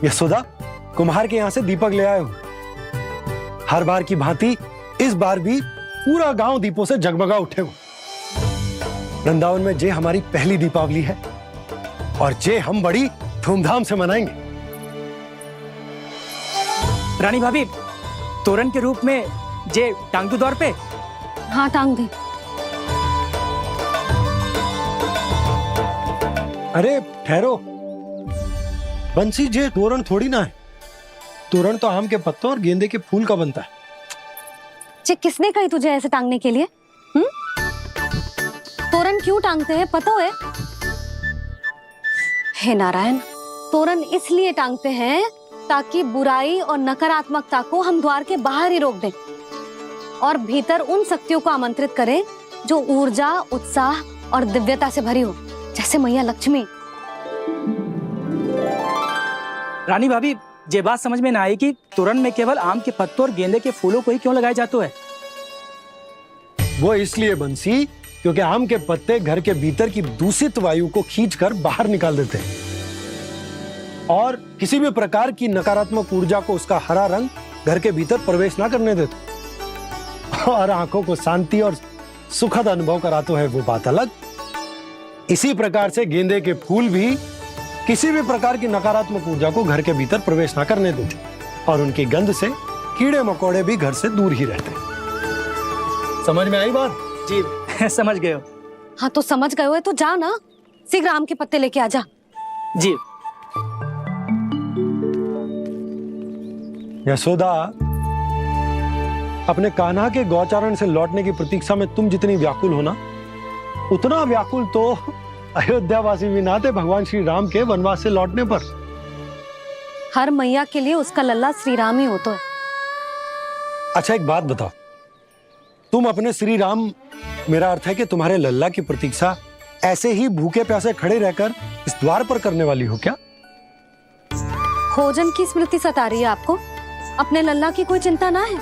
यशोदा, कुम्हार के यहाँ से दीपक ले आया हूं। हर बार की भांति इस बार भी पूरा गांव दीपों से जगमगा उठे हो। वृंदावन में जे हमारी पहली दीपावली है और जे हम बड़ी धूमधाम से मनाएंगे। रानी भाभी, तोरण के रूप में जे टांग दो दौर पे। हाँ, टांग दे। अरे ठहरो, बंसी, जे तोरण थोड़ी ना है। तोरण तो आम के पत्तों और गेंदे के फूल का बनता है। जे किसने कही तुझे ऐसे टांगने के लिए? तोरण क्यों टांगते हैं पता है? हे नारायण, तोरण इसलिए टांगते हैं ताकि बुराई और नकारात्मकता को हम द्वार के बाहर ही रोक दें और भीतर उन शक्तियों को आमंत्रित करें जो ऊर्जा, उत्साह और दिव्यता से भरी हो, जैसे मैया लक्ष्मी। रानी भाभी, ये बात समझ में ना आई कि तोरण में केवल आम के पत्तों और गेंदे के फूलों को ही क्यों लगाया जाता है? वो इसलिए बंसी, क्योंकि आम के पत्ते घर के भीतर की दूषित वायु को खींचकर बाहर निकाल देते हैं और किसी भी प्रकार की नकारात्मक ऊर्जा को उसका हरा रंग घर के भीतर प्रवेश ना करने देते और आंखों को शांति और सुखद अनुभव कराता है, वो बात अलग। इसी प्रकार से गेंदे के फूल भी किसी भी प्रकार की नकारात्मक ऊर्जा को घर के भीतर प्रवेश ना करने देते और उनकी गंध से कीड़े मकोड़े भी घर से दूर ही रहते। समझ में आई बात? जी समझ गए हो। हाँ तो समझ गए हो तो जा ना, शीघ्र आम के पत्ते लेके आ जा। जी। यशोदा, अपने कान्हा के गौचारण से लौटने की प्रतीक्षा में तुम जितनी व्याकुल हो ना, उतना व्याकुल तो अयोध्यावासी भी ना थे भगवान श्री राम के वनवास से लौटने पर। हर मैया के लिए उसका लल्ला श्री राम ही होता है। अच्छा एक बात बताओ, तुम अपने श्री राम, मेरा अर्थ है कि तुम्हारे लल्ला की प्रतीक्षा ऐसे ही भूखे प्यासे खड़े रहकर इस द्वार पर करने वाली हो क्या? भोजन की स्मृति सता रही है आपको? अपने लल्ला की कोई चिंता ना है।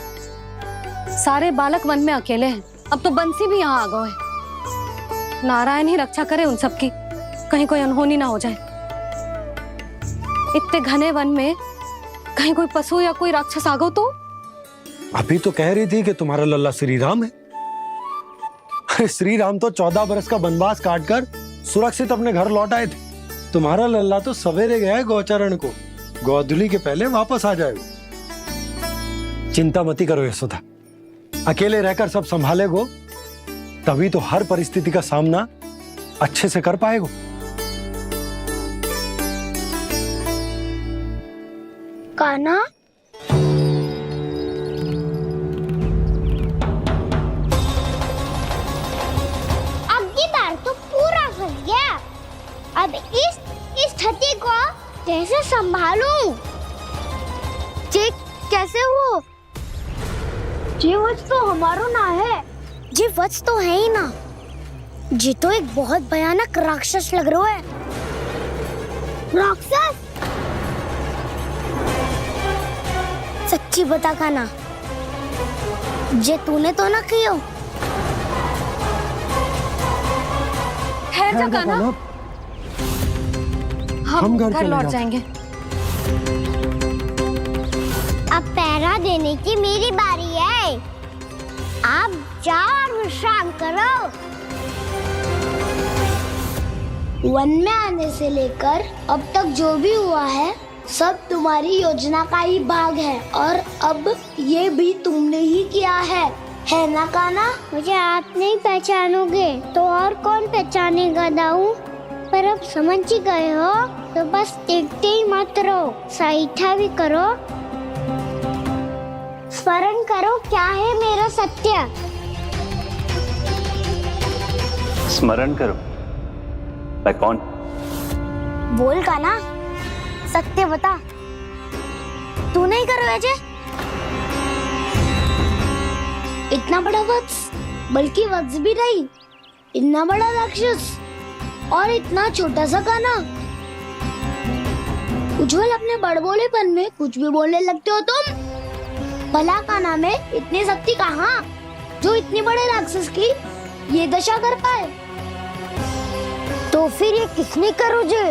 सारे बालक वन में अकेले हैं, अब तो बंसी भी यहाँ आ गए हैं। नारायण ही रक्षा करे उन सबकी, कहीं कोई अनहोनी ना हो जाए। इतने घने वन में कहीं कोई पशु या कोई राक्षस आ गो तो? अभी तो कह रही थी कि तुम्हारा लल्ला श्री राम है। अरे श्री राम तो 14 बरस का वनवास काटकर सुरक्षित अपने घर लौट आए थे। तुम्हारा लल्ला तो सवेरे गया है गौचरण को, गोधूली के पहले वापस आ जाएगा। चिंता मती करो यशोदा, अकेले रहकर सब संभालेगो तभी तो हर परिस्थिति का सामना अच्छे से कर पाएगो। कान्हा, अब की बार तो पूरा फंस गया। अब इस स्थिति को कैसे संभालूं? जी कैसे हो? जी वच तो हमारो ना है। जी वच तो है ही ना। जी तो एक बहुत भयानक राक्षस लग रहा है। राक्षस? सच्ची बता कान्हा, जे तूने तो ना कियो? ठहर जा कान्हा, हम घर लौट जाएंगे। अब पहरा देने की मेरी बारी है। आप जाओ और विश्राम करो। वन में आने से लेकर अब तक जो भी हुआ है सब तुम्हारी योजना का ही भाग है, और अब ये भी तुमने ही किया है ना कान्हा? मुझे आप नहीं पहचानोगे तो और कौन पहचानेगा दाऊ? पर अब समझ ही गए हो तो बस देखते ही मत रहो, सईठा भी करो, स्मरण करो क्या है मेरा सत्य। स्मरण करो? मैं कौन? बोल कान्हा, सत्य बता। तू नहीं करो अजय? इतना बड़ा वत्स, बल्कि वत्स भी नहीं, इतना बड़ा राक्षस और इतना छोटा सा कान्हा। उज्जवल अपने बड़बोलेपन में कुछ भी बोलने लगते हो तुम। भला कान्हा में इतनी शक्ति कहाँ जो इतने बड़े राक्षस की ये दशा कर पाए? तो फिर ये किसने करो जे?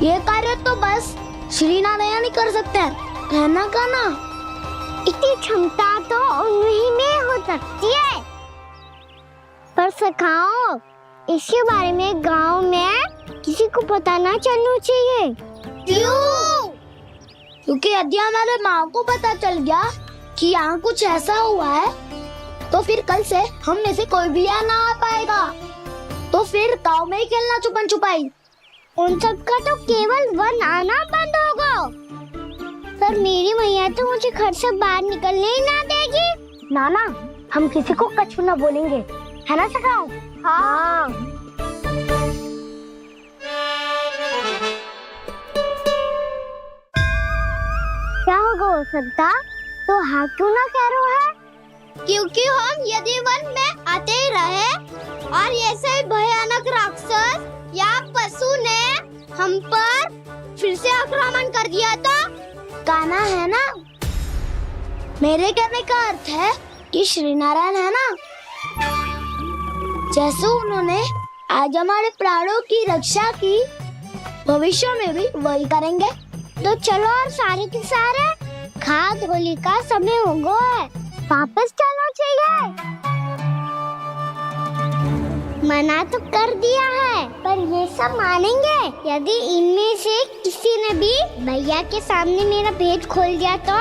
ये कार्य तो बस श्री नारायण ही कर सकते हैं, है ना कान्हा? इतनी क्षमता तो उन्हीं में हो सकती है, पर सखाओ इसके बारे में गांव में किसी को पता ना चलना चाहिए। क्यों? क्योंकि यदि हमारे माँ को पता चल गया कि यहाँ कुछ ऐसा हुआ है तो फिर कल से हम में से कोई भी यहाँ ना आ पाएगा। तो फिर गांव में ही खेलना छुपन छुपाई। उन सब का तो केवल वन आना बंद होगा, पर मेरी मैया तो मुझे घर से बाहर निकलने ही ना देगी। नाना, हम किसी को कछु ना बोलेंगे, है ना सखाओ? हाँ। क्या होगा हो सकता? तो हाँ क्यों ना कह रहा है? क्योंकि हम यदि वन में आते ही रहे और ऐसे भयानक राक्षस या पशु ने हम पर फिर से आक्रमण कर दिया तो कान्हा, है ना? मेरे कहने का अर्थ है कि श्री नारायण है ना, जैसे उन्होंने आज हमारे प्राणों की रक्षा की, भविष्य में भी वही करेंगे। तो चलो और सारे के सारे खाद होली का समय हो गया है, वापस चलना चाहिए। मना तो कर दिया है, पर ये सब मानेंगे यदि इनमें से किसी ने भी भैया के सामने मेरा भेद खोल दिया तो?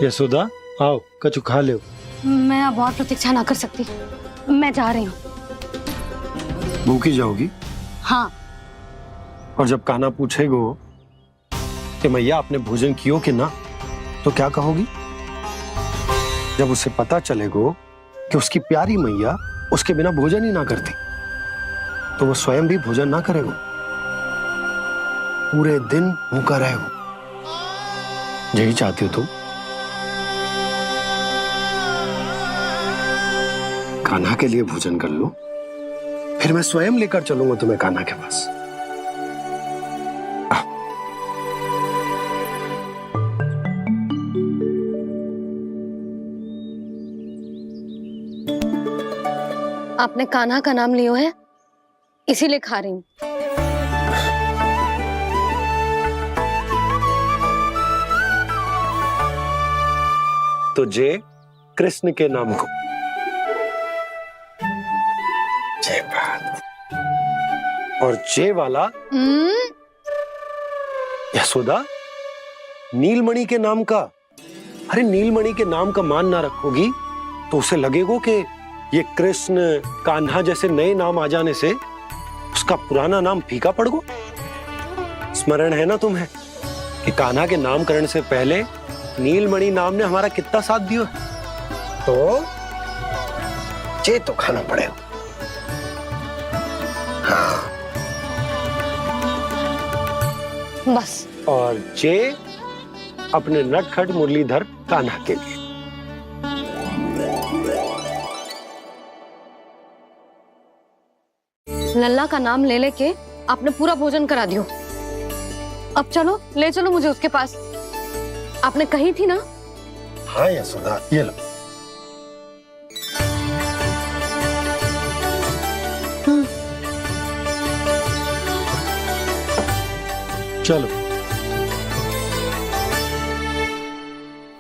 यशोदा आओ कछु खा ले। मैं अब और प्रतीक्षा ना कर सकती, मैं जा रही हूँ। भूखी जाओगी? हाँ। और जब कान्हा पूछेगो कि मैया आपने भोजन कियो कि ना, तो क्या कहोगी? जब उसे पता चलेगो कि उसकी प्यारी मैया उसके बिना भोजन ही ना करती, तो वो स्वयं भी भोजन ना करेगो, पूरे दिन भूखा रहेगो। यही चाहती हो तुम? कान्हा के लिए भोजन कर लो, फिर मैं स्वयं लेकर चलूंगा तुम्हें कान्हा के पास। आपने कान्हा का नाम लियो है, इसीलिए खा रही हूँ। तो जय कृष्ण के नाम को। जय बात। और जय वाला यशोदा नीलमणि के नाम का। अरे नीलमणि के नाम का मान ना रखोगी तो उसे लगेगा कि ये कृष्ण कान्हा जैसे नए नाम आ जाने से उसका पुराना नाम फीका पड़ गो। स्मरण है ना तुम्हें कि कान्हा के नामकरण से पहले नीलमणि नाम ने हमारा कितना साथ दिया? तो जे तो खाना पड़ेगा। हाँ। बस। और जे अपने नटखट मुरलीधर कान्हा के लिए। लल्ला का नाम ले लेके आपने पूरा भोजन करा दियो। अब चलो, ले चलो मुझे उसके पास। आपने कही थी ना? हाँ यशोदा, ये लो। चलो।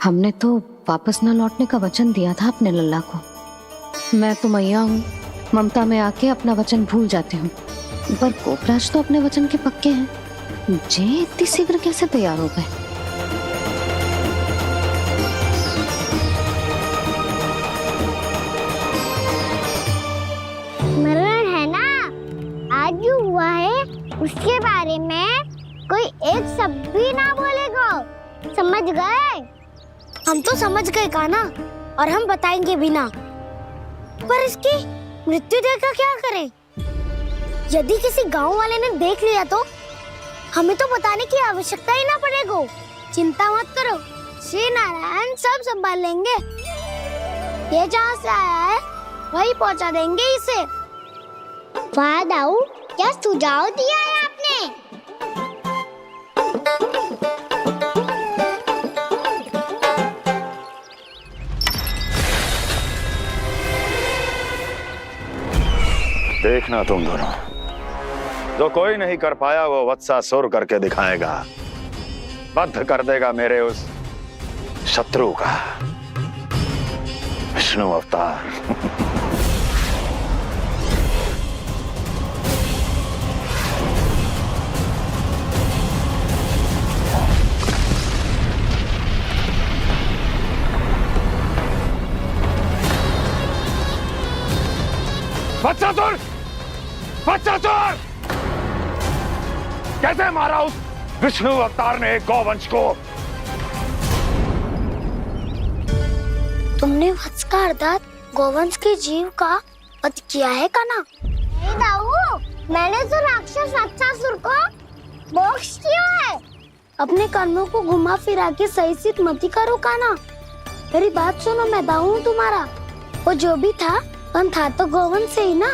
हमने तो वापस न लौटने का वचन दिया था अपने लल्ला को। मैं तो मैया हूँ, ममता में आके अपना वचन भूल जाती हूँ, पर गोपराज तो अपने वचन के पक्के हैं। जे इतनी शीघ्र कैसे तैयार हो गए? स्मरण है ना, आज जो हुआ है उसके बारे में कोई एक शब्द भी ना बोलेगा। समझ गए? हम तो समझ गए कान्हा, और हम बताएंगे भी ना। पर इसकी मृत्यु देखकर क्या करें? यदि किसी गांव वाले ने देख लिया तो हमें तो बताने की आवश्यकता ही ना पड़ेगा। चिंता मत करो, श्री नारायण सब संभाल लेंगे। ये जहाँ से आया है वही पहुँचा देंगे इसे। वाह दाऊ, क्या सुझाव दिया है आपने? देखना तुम दोनों, जो कोई नहीं कर पाया वो वत्सासुर करके दिखाएगा। बद्ध कर देगा मेरे उस शत्रु का विष्णु अवतार। वत्सासुर! वत्सासुर! कैसे मारा उस विष्णु अवतार ने गौवंश को? तुमने वत्स का अर्थात गौवंश के जीव का वध किया है कान्हा? नहीं दाऊ, मैंने तो राक्षस वत्सासुर को मोक्ष दिया है। अपने कर्मों को घुमा फिरा के सही सिद्ध मत करो कान्हा। मेरी बात सुनो, मैं दाऊ हूँ तुम्हारा। वो जो भी था था तो गौवंश से ही ना।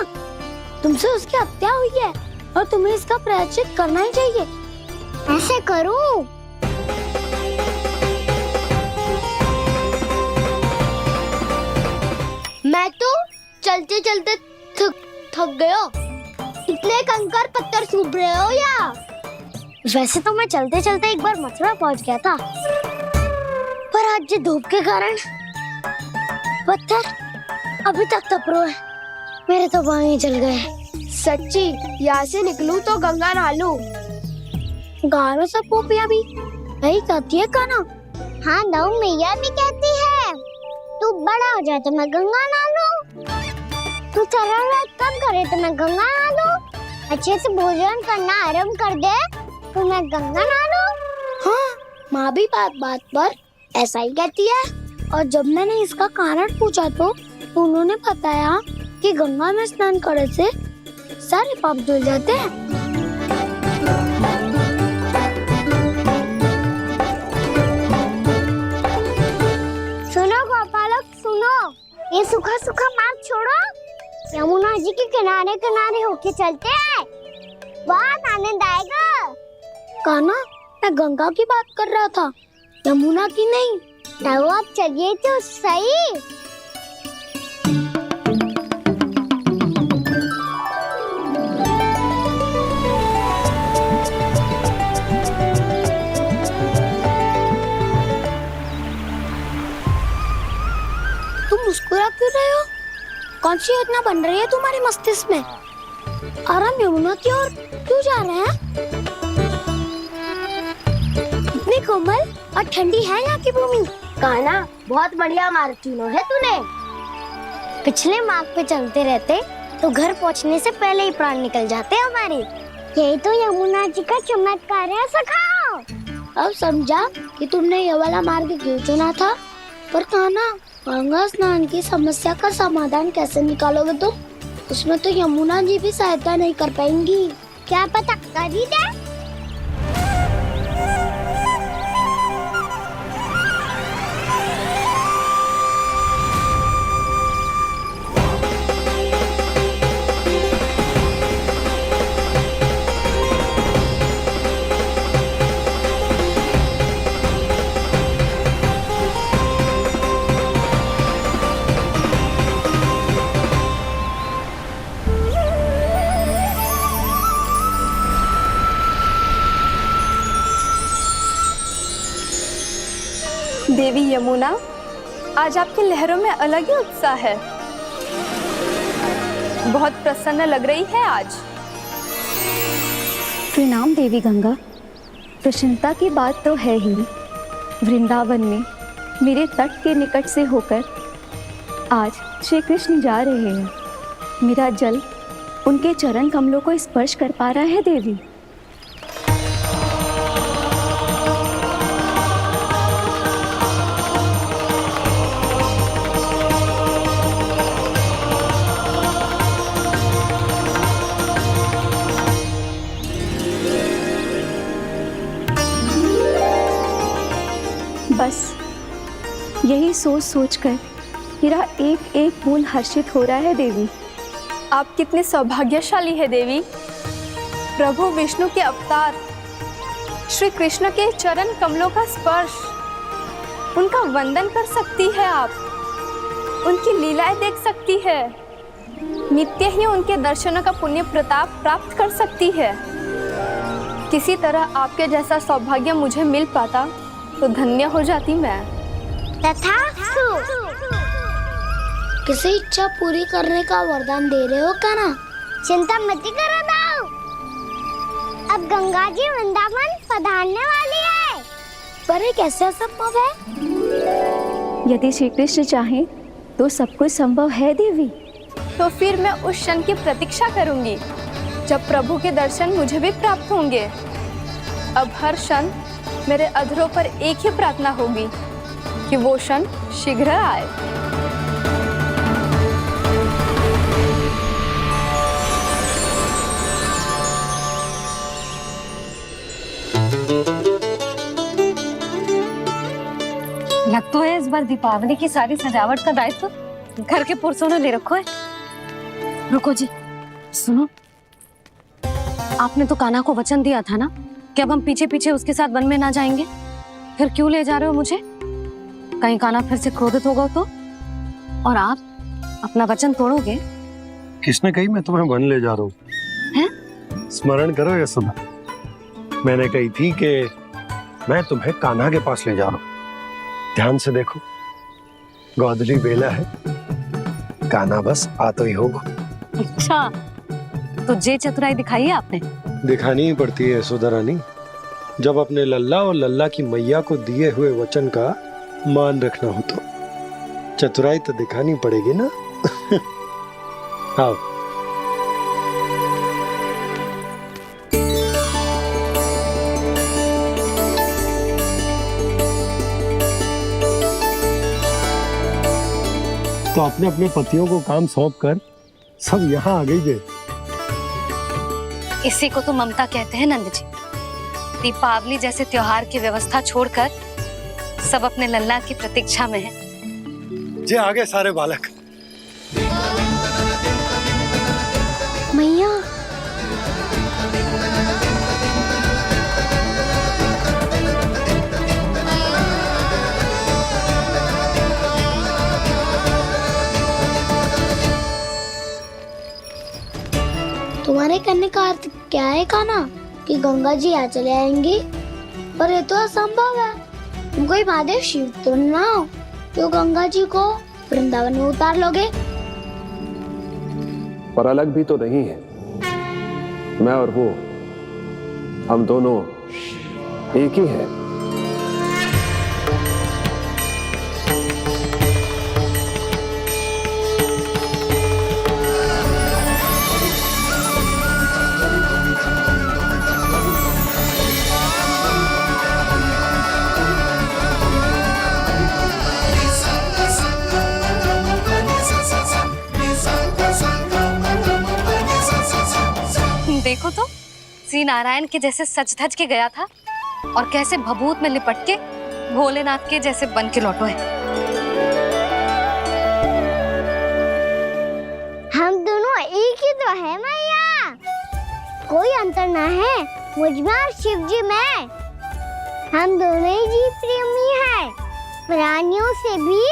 तुमसे उसकी हत्या हुई है और तुम्हें इसका प्रायश्चित करना ही चाहिए। ऐसे करूं? मैं तो चलते चलते थक गया। इतने कंकर पत्थर सूख रहे हो या? वैसे तो मैं चलते चलते एक बार मथुरा पहुंच गया था, पर आज ये धूप के कारण पत्थर अभी तक तप रहे हैं। मेरे तो बाएं जल गए। सच्ची, यहाँ से निकलूं तो गंगा नहा लूं। गारो सब पोपिया भी यही कहती है कान्हा। हाँ नौ मैया भी कहती है तू बड़ा हो जाए तो मैं गंगा नहा लूं, तू चरण व्रत कब करे तो मैं गंगा नहा लूं, अच्छे से भोजन करना आरंभ कर दे तो मैं गंगा नहा लूं। हाँ माँ भी बात बात पर ऐसा ही कहती है। और जब मैंने इसका कारण पूछा तो उन्होंने बताया कि गंगा में स्नान करने से सारे पाप धुल जाते हैं। सुनो गोपालक सुनो, ये सूखा सूखा मार्ग छोड़ो, यमुना जी के किनारे किनारे होके चलते हैं, बहुत आनंद आएगा। कान्हा, मैं गंगा की बात कर रहा था, यमुना की नहीं। तो आप चलिए तो सही। तुम मुस्कुरा क्यों रहे हो? कौन सी योजना बन रही है तुम्हारे मस्तिष्क में? और हम यमुना की ओर क्यों जा रहे हैं? इतनी कोमल और ठंडी है यहाँ की भूमि। कान्हा, बहुत बढ़िया मार्ग चुना है तूने। पिछले मार्ग पे चलते रहते तो घर पहुँचने से पहले ही प्राण निकल जाते हमारे। यही तो यमुना जी का चमत्कार है सखा। अब समझा कि तुमने ये वाला मार्ग क्यों चुना था। पर कान्हा, गंगा स्नान की समस्या का समाधान कैसे निकालोगे तुम? उसमें तो यमुना जी भी सहायता नहीं कर पाएंगी। क्या पता कर ही दे। देवी यमुना, आज आपकी लहरों में अलग ही उत्साह है। बहुत प्रसन्न लग रही है आज। प्रणाम देवी गंगा। प्रसन्नता की बात तो है ही। वृंदावन में मेरे तट के निकट से होकर आज श्री कृष्ण जा रहे हैं। मेरा जल उनके चरण कमलों को स्पर्श कर पा रहा है देवी। बस यही सोच सोचकर मेरा एक एक बूंद हर्षित हो रहा है देवी। आप कितने सौभाग्यशाली है देवी। प्रभु विष्णु के अवतार श्री कृष्ण के चरण कमलों का स्पर्श, उनका वंदन कर सकती है आप, उनकी लीलाएं देख सकती है, नित्य ही उनके दर्शनों का पुण्य प्रताप प्राप्त कर सकती है। किसी तरह आपके जैसा सौभाग्य मुझे मिल पाता तो धन्य हो जाती मैं। तथास्तु। किसी इच्छा पूरी करने का वरदान दे रहे हो कान्हा? चिंता मत करो दाऊ। अब गंगा जी वृंदावन पधारने वाली है। पर ये कैसे संभव है? यदि श्री कृष्ण चाहे तो सब कुछ संभव है देवी। तो फिर मैं उस क्षण की प्रतीक्षा करूंगी जब प्रभु के दर्शन मुझे भी प्राप्त होंगे। अब हर क्षण मेरे अधरों पर एक ही प्रार्थना होगी कि वो क्षण शीघ्र आए। लग तो है इस बार दीपावली की सारी सजावट का दायित्व घर के पुरुषों ने ले रखो है। रुको जी, सुनो, आपने तो कान्हा को वचन दिया था ना कि अब हम पीछे पीछे उसके साथ वन में ना जाएंगे। फिर क्यों ले जा रहे हो मुझे? कहीं कान्हा फिर से क्रोधित होगा तो? और आप अपना वचन तोड़ोगे? किसने कही मैं तुम्हें वन ले जा रहा हूँ? स्मरण करो ये सुना, मैंने कही थी कि मैं तुम्हें कान्हा के पास ले जा रहा हूँ। ध्यान से देखो, गोधली बेला है, कान्हा बस आ तो ही होगा। अच्छा, तो जे चतुराई दिखाई है आपने? दिखानी ही पड़ती है यशोदा रानी, जब अपने लल्ला और लल्ला की मैया को दिए हुए वचन का मान रखना हो तो चतुराई तो दिखानी पड़ेगी ना। आओ। तो अपने अपने पतियों को काम सौंप कर सब यहाँ आ गई थे। इसी को तो ममता कहते हैं नंद जी। दीपावली जैसे त्योहार की व्यवस्था छोड़कर सब अपने लल्ला की प्रतीक्षा में हैं। जे आगे सारे बालक। मैया तुम्हारे कहने का अर्थ क्या है कान्हा? कि गंगा जी यहाँ चले आएंगी? पर ये तो असंभव है। तुम कोई महादेव शिव तो ना हो तो गंगा जी को वृंदावन में उतार लोगे? पर अलग भी तो नहीं है। मैं और वो, हम दोनों एक ही हैं। देखो तो श्री नारायण के जैसे सज धज के गया था और कैसे भभूत में लिपट के भोलेनाथ के जैसे बन के लौटो है। हम दोनों एक ही तो है मैया, कोई अंतर ना है मुझ में और शिव जी में। हम दोनों ही जीव प्रेमी हैं, प्राणियों से भी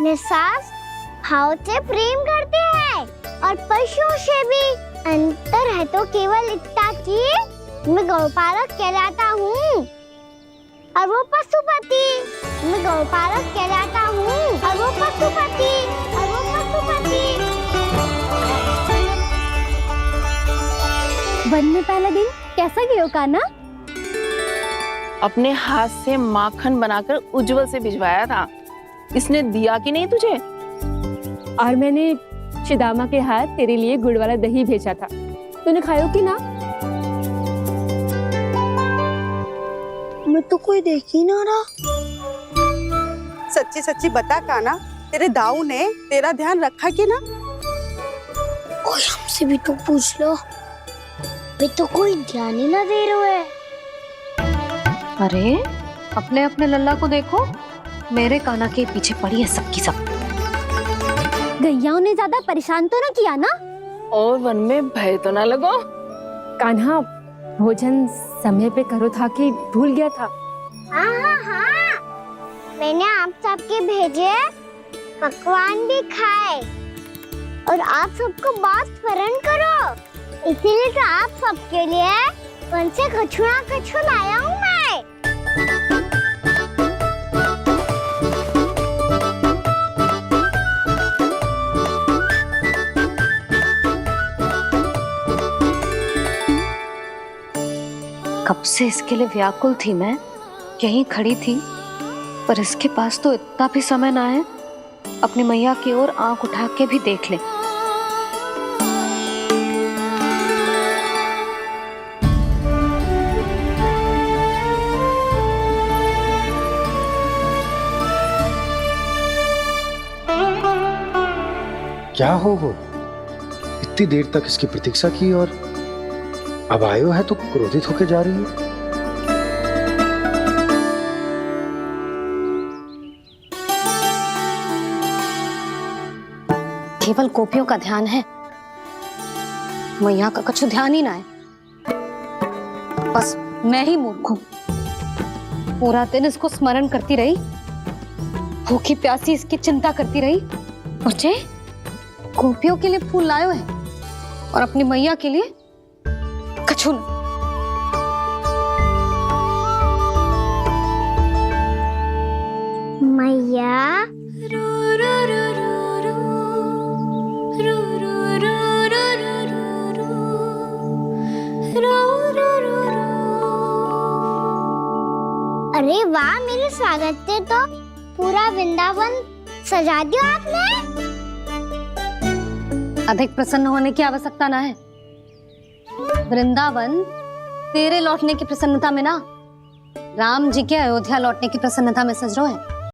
निस्वार्थ भाव से प्रेम करते हैं और पशुओं से भी। अंतर है तो केवल इतना कि मैं गौपालक कहलाता हूँ और वो पशुपति। मैं गौपालक कहलाता हूँ और वो पशुपति। वन में पहला दिन कैसा गया कान्हा? अपने हाथ से माखन बनाकर उज्जवल से भिजवाया था। इसने दिया कि नहीं तुझे? और मैंने शिदामा के हाथ तेरे लिए गुड़ वाला दही भेजा था, तूने खाया कि ना? मैं तो कोई देख ही ना रहा। सच्ची सच्ची बता कान्हा, तेरे दाऊ ने तेरा ध्यान रखा कि ना? कोई हमसे भी तो पूछ लो, वे तो कोई ध्यान ही ना दे रहे हैं। अरे अपने अपने लल्ला को देखो, मेरे कान्हा के पीछे पड़ी है सबकी सब। गैयाओं ने ज्यादा परेशान तो ना किया ना? और वन में भय तो ना लगो? कान्हा भोजन समय पे करो था कि भूल गया था? हाँ, मैंने आप सबके भेजे पकवान भी खाए और आप सबको बात स्मरण करो, इसीलिए तो आप सबके लिए वन से कछुआ लाया हूँ मैं। कब से इसके लिए व्याकुल थी मैं, यहीं खड़ी थी, पर इसके पास तो इतना भी समय ना है अपनी मैया की ओर आंख उठा के भी देख ले। क्या हो इतनी देर तक इसकी प्रतीक्षा की और अब आयो है तो क्रोधित होके जा रही है। केवल गोपियों का ध्यान है, मैया का कुछ ध्यान ही ना है। बस मैं ही मूर्ख हूं, पूरा दिन इसको स्मरण करती रही, भूखी प्यासी इसकी चिंता करती रही, और जे गोपियों के लिए फूल लायो है और अपनी मैया के लिए कछु न। मैया अरे वाह, मेरे स्वागत पे तो पूरा वृंदावन सजा दिया आपने। अधिक प्रसन्न होने की आवश्यकता ना है। वृंदावन तेरे लौटने की प्रसन्नता में ना, राम जी के अयोध्या लौटने की प्रसन्नता में सज रहा है।